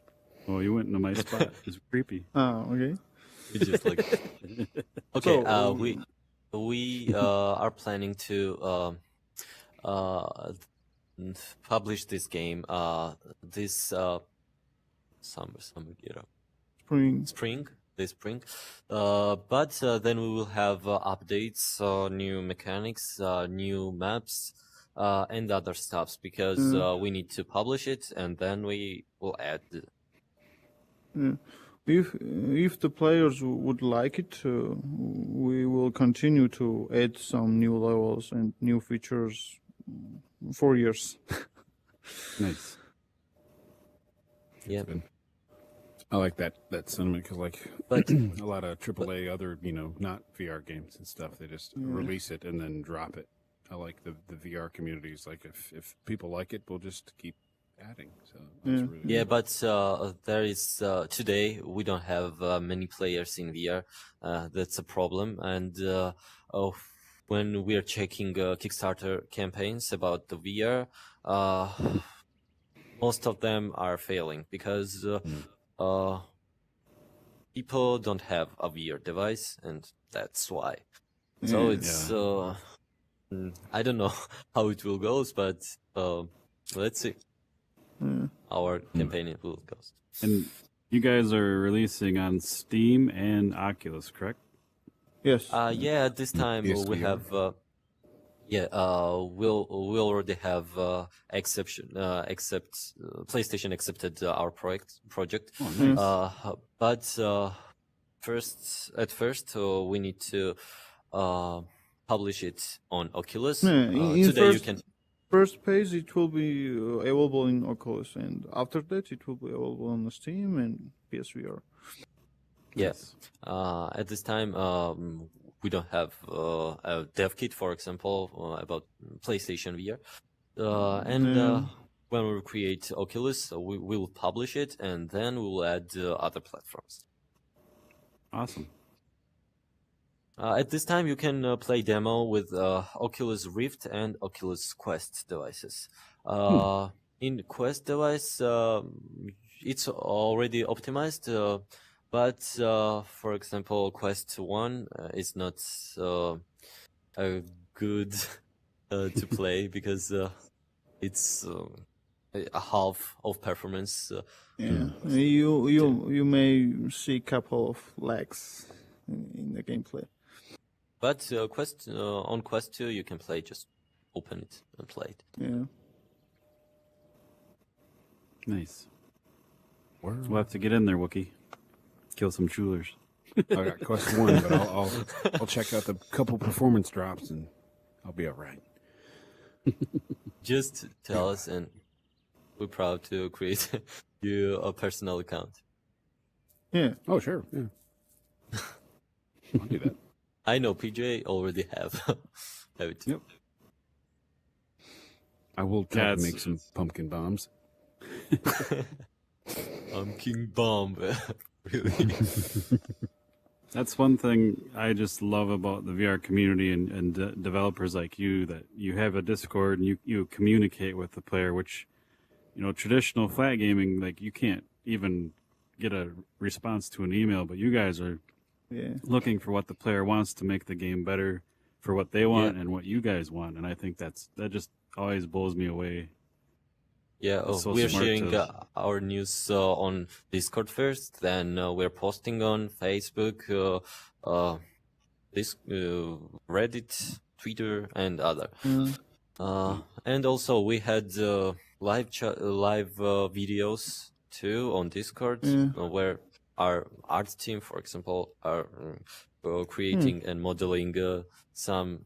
A: Oh, you went into my spot. It's creepy.
B: Okay.
D: We just okay.
B: So,
D: We are planning to publish this game this summer,
B: Spring.
D: this spring. But then we will have updates, new mechanics, new maps, and other stuffs because we need to publish it and then we will add.
B: If the players would like it, we will continue to add some new levels and new features for years.
A: Nice.
D: Yeah.
C: I like that sentiment because
D: But
C: a lot of AAA other not VR games and stuff, they just release it and then drop it. I like the VR communities. If people like it, we'll just keep adding. So that's really
D: yeah, but there is today we don't have many players in VR. That's a problem. And when we are checking Kickstarter campaigns about the VR, most of them are failing because people don't have a VR device, and that's why. So it's I don't know how it will go, but let's see. Our campaign will go.
A: And you guys are releasing on Steam and Oculus, correct?
B: Yes.
D: Yeah, at this time we
C: PSVR.
D: have Yeah, we already have except PlayStation accepted our project.
C: Oh, nice.
D: But first we need to publish it on Oculus.
B: Yeah, in
D: Today you can.
B: first page it will be available in Oculus, and after that it will be available on Steam and PSVR.
D: Yes. At this time, we don't have a dev kit, for example, about PlayStation VR. And when we create Oculus, we will publish it, and then we will add other platforms.
A: Awesome.
D: At this time, you can play demo with Oculus Rift and Oculus Quest devices. In Quest device, it's already optimized. But for example, Quest 1 is not good to play because it's a half of performance.
B: Yeah, you may see a couple of lags in the gameplay.
D: But on Quest 2, you can play, just open it and play it.
B: Yeah.
A: Nice. We'll have to get in there, Wookie. Kill some Chewllers.
C: I got Quest 1, but I'll check out the couple performance drops and I'll be all right.
D: Just tell us, and we're proud to create you a personal account.
B: Yeah.
C: Oh, sure. Yeah. I'll do that.
D: I know PJ already have it.
C: Yep. I will try to
A: That's-
C: make some pumpkin bombs.
D: I'm King Bomb. Really?
A: That's one thing I just love about the VR community and developers like you, that you have a Discord and you communicate with the player, which, traditional flat gaming, like you can't even get a response to an email, but you guys are looking for what the player wants to make the game better for what they want and what you guys want. And I think that just always blows me away.
D: Yeah,
A: It's so
D: we're
A: smart
D: sharing
A: to-
D: our news on Discord first, then we're posting on Facebook, Reddit, Twitter, and other. And also we had live videos too on Discord, where our art team, for example, are creating and modeling some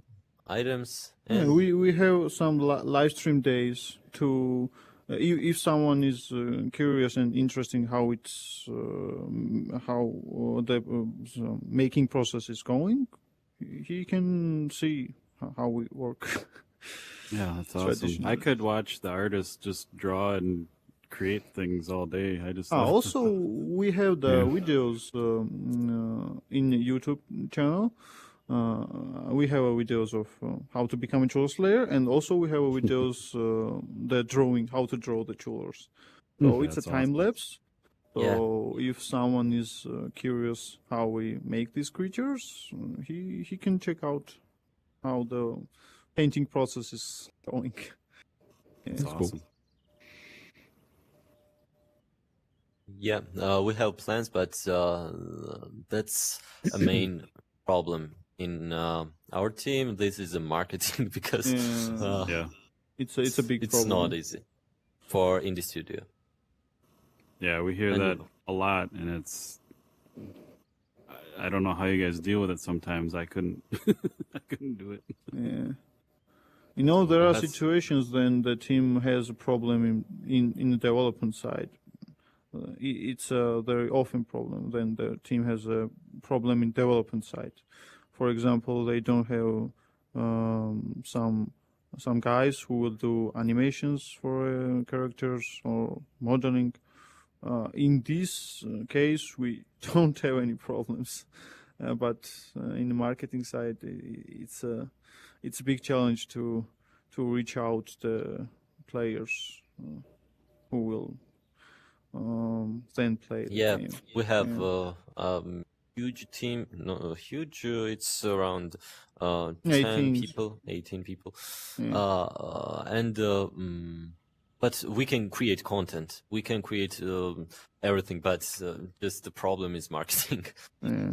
D: items.
B: Yeah, we have some live stream days to if someone is curious and interesting how it's how the making process is going, he can see how we work.
A: Yeah, that's
B: It's
A: awesome.
B: traditional.
A: I could watch the artists just draw and create things all day. I just love-
B: Also, we have the videos in the YouTube channel. We have videos of how to become a Chewler Slayer, and also we have videos the drawing, how to draw the Chewlers. So it's a
A: That's
B: time
A: awesome.
B: lapse. So if someone is curious how we make these creatures, he can check out how the painting process is going.
A: That's awesome.
D: Yeah, we have plans, but that's a main problem in our team. This is a marketing because
A: Yeah.
B: It's a big
D: it's
B: problem.
D: not easy for indie studio.
A: Yeah, we hear
D: And-
A: that a lot, and I don't know how you guys deal with it sometimes. I couldn't I couldn't do it.
B: Yeah. There are
A: That's-
B: situations when the team has a problem in the development side. It's a very often problem when the team has a problem in development side. For example, they don't have some guys who will do animations for characters or modeling. In this case, we don't have any problems, but in the marketing side, it's a big challenge to reach out the players who will then play the
D: Yeah,
B: game.
D: we have huge team. No, huge. It's around 10
B: 18.
D: people, 18 people.
B: Yeah.
D: But we can create content. We can create everything. But just the problem is marketing.
B: Yeah.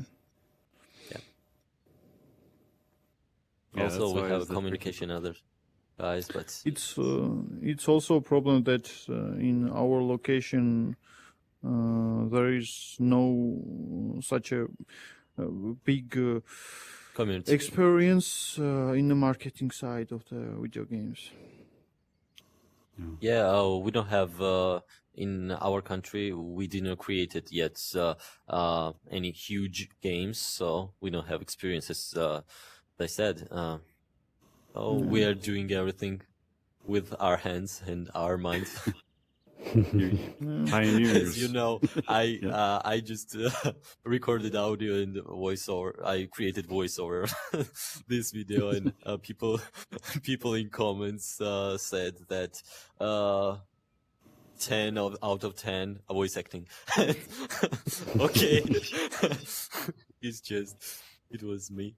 A: Yeah,
D: Also,
A: that's
D: we
A: always
D: have
A: the tricky
D: communication other guys, but
B: It's also a problem that in our location there is no such a big
D: community.
B: experience in the marketing side of the video games.
D: Yeah, we don't have in our country. We didn't create it yet. Any huge games, so we don't have experiences. As I said, we
B: Yeah.
D: are doing everything with our hands and our minds.
A: You're
B: Yeah.
A: pioneers.
D: As you know,
A: Yeah.
D: I just recorded audio and voiceover. I created voiceover this video, and people in comments said that 10 out of 10 voice acting. Okay, it was me.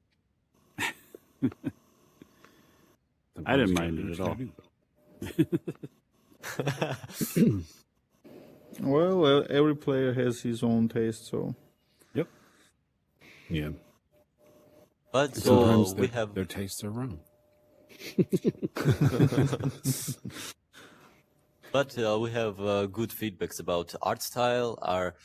A: I didn't mind it at all.
B: Well, every player has his own taste, so
A: Yep.
C: Yeah.
D: But
C: Sometimes
D: we have
C: their tastes are wrong.
D: But we have good feedbacks about art style, our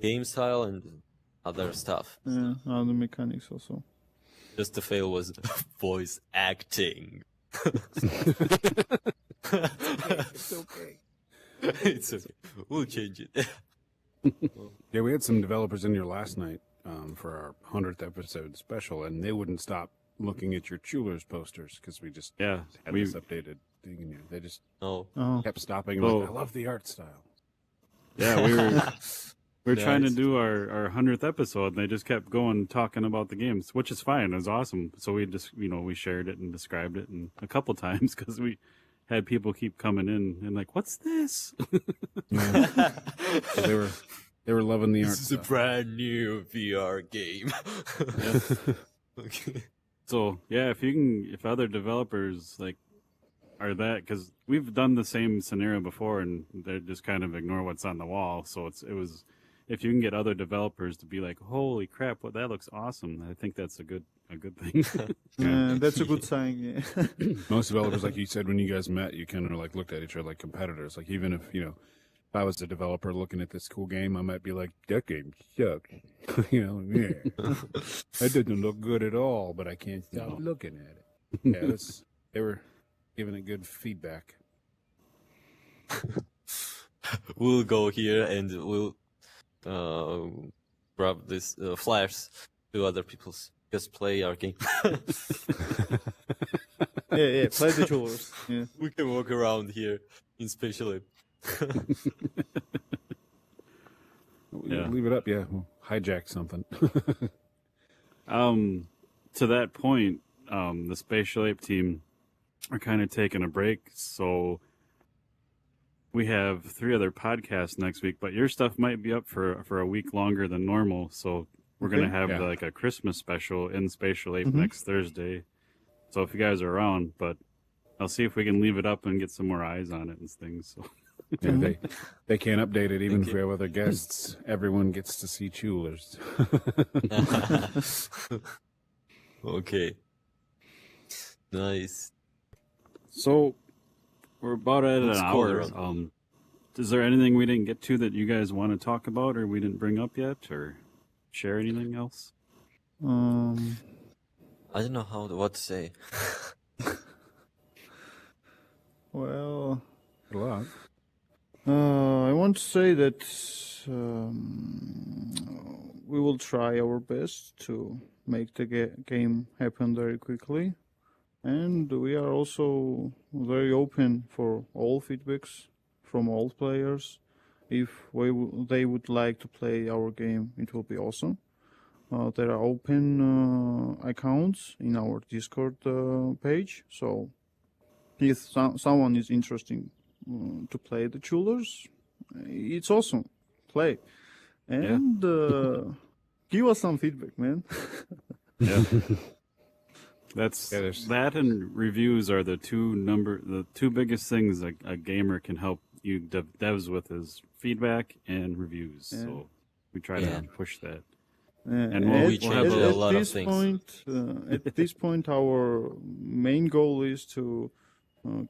D: game style, and other stuff.
B: yeah, and the mechanics also.
D: Just the fail was voice acting.
C: It's okay.
D: It's okay. We'll change it.
C: Yeah, we had some developers in here last night for our 100th episode special, and they wouldn't stop looking at your Chewllers posters because we just
A: Yeah.
C: had
A: We
C: this updated thing in here. They just
D: No.
B: Oh,
C: kept stopping.
A: Oh.
C: Like, I love the art style.
A: yeah, we were trying to
D: Nice.
A: do our 100th episode, and they just kept going talking about the games, which is fine. It was awesome. So we just we shared it and described it and a couple times because we had people keep coming in and like, what's this?
C: Yeah. So they were loving the art
D: This is a
C: style.
D: brand new VR game. Okay.
A: So yeah, if other developers like are that, because we've done the same scenario before and they just kind of ignore what's on the wall. So if you can get other developers to be like, holy crap, that looks awesome, I think that's a good thing.
B: yeah, that's a good sign. Yeah.
C: Most developers, like you said, when you guys met, you kind of like looked at each other like competitors. Like even if if I was a developer looking at this cool game, I might be like, that game sucks. Yeah, that doesn't look good at all, but I can't stop looking at it. Yeah, they were giving it good feedback.
D: We'll go here and we'll grab this flash to other people's. Just play our game.
B: yeah, play the Chewllers. Yeah.
D: We can walk around here in Special Lab.
A: Yeah.
C: Leave it up, yeah. We'll hijack something.
A: To that point, the Spatial Ape team are kind of taking a break, so we have 3 other podcasts next week, but your stuff might be up for a week longer than normal, so we're going to have
C: Yeah.
A: like a Christmas special in Spatial Ape next Thursday. So if you guys are around, but I'll see if we can leave it up and get some more eyes on it and things. So
C: Yeah, they can't update it even
D: Thank
C: if we have other guests. Everyone gets to see Chewllers.
D: Okay. Nice.
A: So we're about at
D: Let's
A: an
D: go
A: hour.
D: around.
A: Is there anything we didn't get to that you guys want to talk about or we didn't bring up yet or share anything else?
D: I don't know what to say.
B: Well,
C: A lot.
B: I want to say that we will try our best to make the game happen very quickly, and we are also very open for all feedbacks from all players. If they would like to play our game, it will be awesome. There are open accounts in our Discord page, so if someone is interested to play the Chewllers, it's awesome. Play and give us some feedback, man.
A: Yeah.
C: there's-
A: That and reviews are the two biggest things a gamer can help you devs with is feedback and reviews.
B: Yeah.
A: So we try
D: Yeah.
A: to push that. And
D: we change a lot of things.
B: At this point, our main goal is to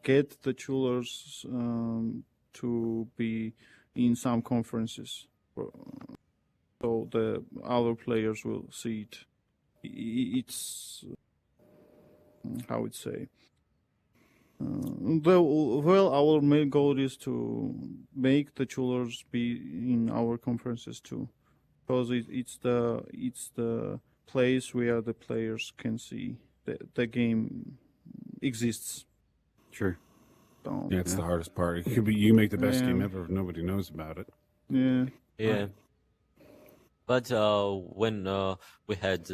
B: get the Chewllers to be in some conferences, so the other players will see it. It's how it say. Our main goal is to make the Chewllers be in our conferences too, because it's the place where the players can see the game exists.
A: Sure.
B: So,
C: Yeah, it's the hardest part. It could be you make the best
B: Yeah.
C: game ever if nobody knows about it.
B: yeah.
D: Yeah. But when we had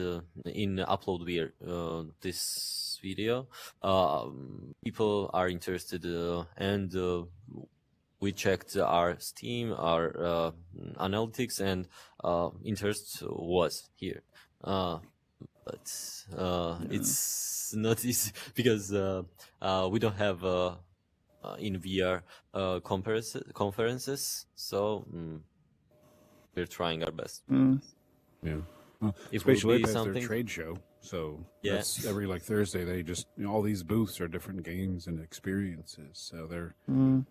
D: in upload weir this video, people are interested, and we checked our Steam, our analytics, and interest was here. But it's not easy because we don't have in VR conferences, so we're trying our best.
C: Yeah. Well,
D: If
C: Spatial
D: will
C: Ape
D: be
C: has their
D: something,
C: trade show, so
D: Yeah.
C: that's every like Thursday. They just all these booths are different games and experiences. So there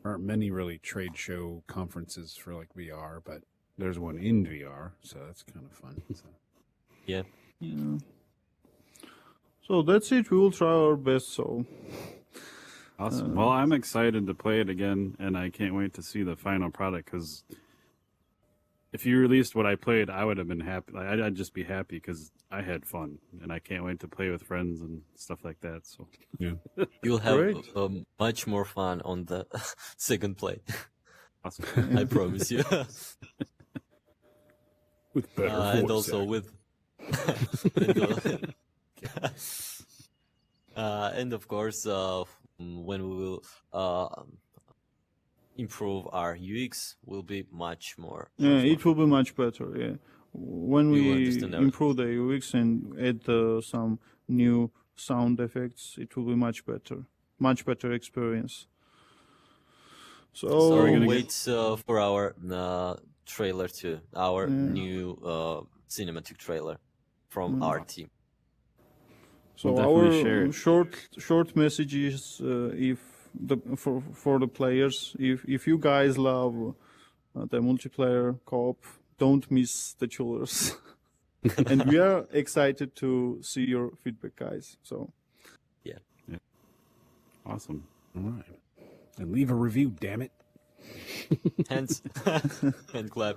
C: aren't many really trade show conferences for like VR, but there's one in VR, so that's kind of fun. So.
D: yeah.
B: Yeah. So that's it. We will try our best. So
A: Awesome. Well, I'm excited to play it again, and I can't wait to see the final product, because if you released what I played, I would have been happy. Like, I'd just be happy because I had fun, and I can't wait to play with friends and stuff like that. So
C: Yeah.
D: You'll have
B: Great.
D: much more fun on the second play.
A: awesome.
D: I promise you.
C: With better
D: And
C: voice
D: also
C: acting.
D: with and of course when we will improve our UX, will be much more.
B: yeah, it will be much better. Yeah, when
D: You will
B: we
D: understand everything.
B: improve the UX and add some new sound effects, it will be much better experience. So,
D: So
A: we're gonna
D: wait for our trailer too, our
B: Yeah.
D: new cinematic trailer from our team.
B: So
A: We'll definitely share
B: our
A: it.
B: short messages, for the players, if you guys love the multiplayer co-op, don't miss the Chewllers. And we are excited to see your feedback, guys. So
A: Awesome.
C: All right. And leave a review, damn it.
D: Hands and clap.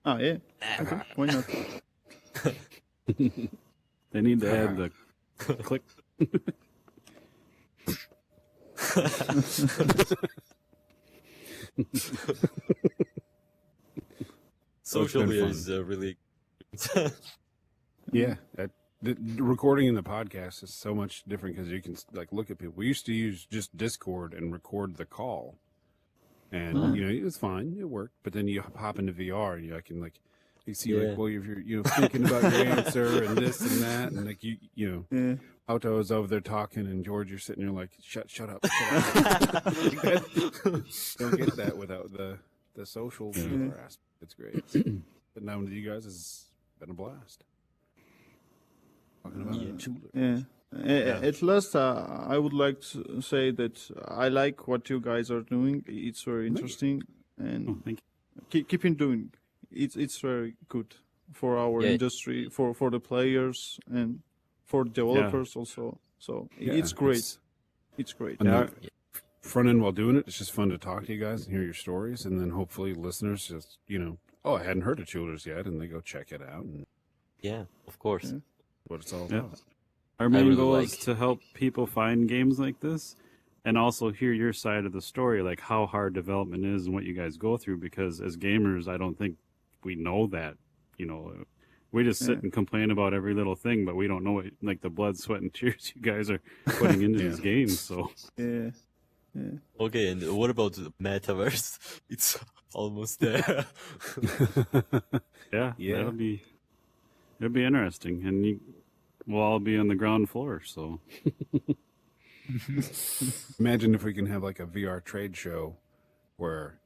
B: yeah, okay, why not?
A: They need to add the click.
D: Social
C: been
D: media
C: fun.
D: is really.
C: Yeah. The recording in the podcast is so much different because you can like look at people. We used to use just Discord and record the call, and it was fine, it worked. But then you hop into VR and you can like you see
D: Yeah.
C: like, well, if you're thinking about your answer and this and that, and like
B: Yeah.
C: Avto is over there talking, and George, you're sitting there like, shut up. Don't get that without the social VR aspect. It's great. But now with you guys has been a blast. Talking about Chewllers.
B: Yeah. At last, I would like to say that I like what you guys are doing. It's very interesting, and
A: Oh, thank you.
B: keep on doing. It's very good for our
D: Yeah.
B: industry, for the players, and for developers also. So it's great. It's great.
C: And
A: Yeah.
C: the front end while doing it, it's just fun to talk to you guys and hear your stories, and then hopefully listeners just I hadn't heard of Chewllers yet, and they go check it out and
D: Yeah, of course.
B: Yeah.
C: what it's all
A: Yeah.
C: about.
A: Our main
D: really
A: goal
D: like-
A: is to help people find games like this, and also hear your side of the story, like how hard development is and what you guys go through. Because as gamers, I don't think we know that. We just sit and complain about every little thing, but we don't know what, like, the blood, sweat, and tears you guys are putting into these games. So
B: Yeah.
D: Okay, and what about the metaverse? It's almost there.
A: yeah,
C: Yeah.
A: it'll be interesting, and we'll all be on the ground floor. So
C: Imagine if we can have like a VR trade show where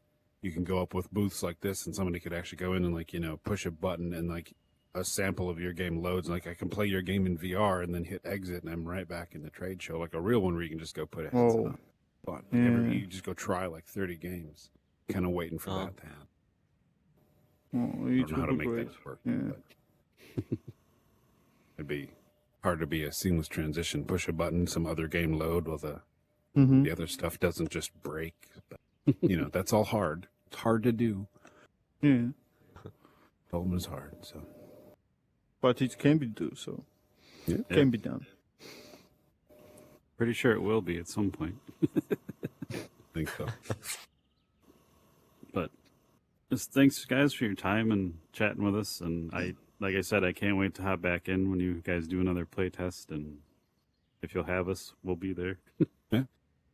C: you can go up with booths like this, and somebody could actually go in and like push a button, and like a sample of your game loads. Like I can play your game in VR and then hit exit, and I'm right back in the trade show. Like a real one where you can just go put a headset on. Fun.
B: Yeah.
C: You just go try like 30 games. Kind of waiting for that to happen.
B: Oh,
C: I
B: it
C: don't know how to
B: would be
C: make
B: great.
C: that work.
B: Yeah.
C: But it'd be hard to be a seamless transition. Push a button, some other game load while
B: Mm-hmm.
C: the other stuff doesn't just break. But, that's all hard. It's hard to do.
B: Yeah.
C: Development is hard. So
B: But it can be done, so
C: Yeah.
B: can be done.
A: Pretty sure it will be at some point.
C: I think so.
A: But just thanks, guys, for your time and chatting with us. And like I said, I can't wait to hop back in when you guys do another play test. And if you'll have us, we'll be there.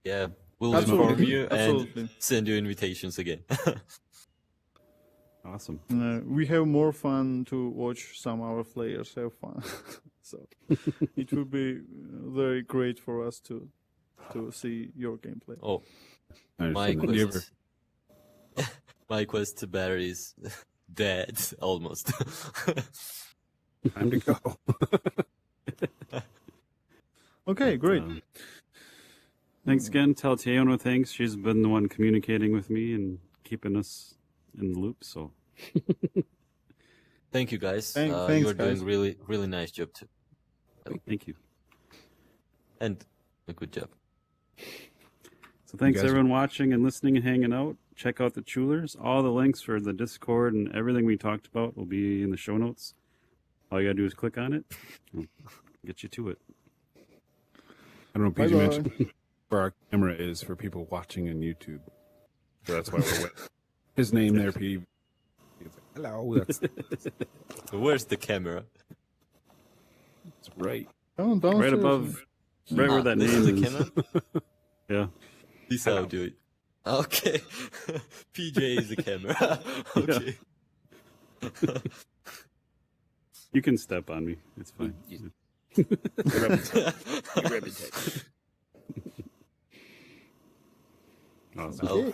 D: Yeah, we'll
B: Absolutely.
D: inform you
B: Absolutely.
D: and send you invitations again.
A: Awesome.
B: We have more fun to watch some of our players have fun. So it will be very great for us to see your gameplay.
D: Oh,
C: I
D: my
C: understand that. Do you ever-
D: quest, my quest to battery is dead almost.
C: Time to go.
B: Okay, great.
A: Thanks again. Tell Tiana thanks. She's been the one communicating with me and keeping us in the loop. So
D: Thank you, guys.
B: Thanks,
D: You're
B: guys.
D: doing really nice job too,
A: thank you.
D: and a good job.
A: So thanks
C: guys-
A: everyone watching and listening and hanging out. Check out the Chewllers. All the links for the Discord and everything we talked about will be in the show notes. All you gotta do is click on it. It'll get you to it.
C: I don't know if PJ
B: Bye-bye.
C: mentioned where our camera is for people watching on YouTube. So that's why we're waiting. His name there, P. He's like, hello, that's
D: Where's the camera?
C: right.
B: Down,
A: Right above, right where that
D: this
A: name
D: is the
A: is.
D: camera.
A: Yeah.
D: This how I do it. Okay, PJ is the camera. Okay.
A: You can step on me. It's fine. Awesome.
D: Oh.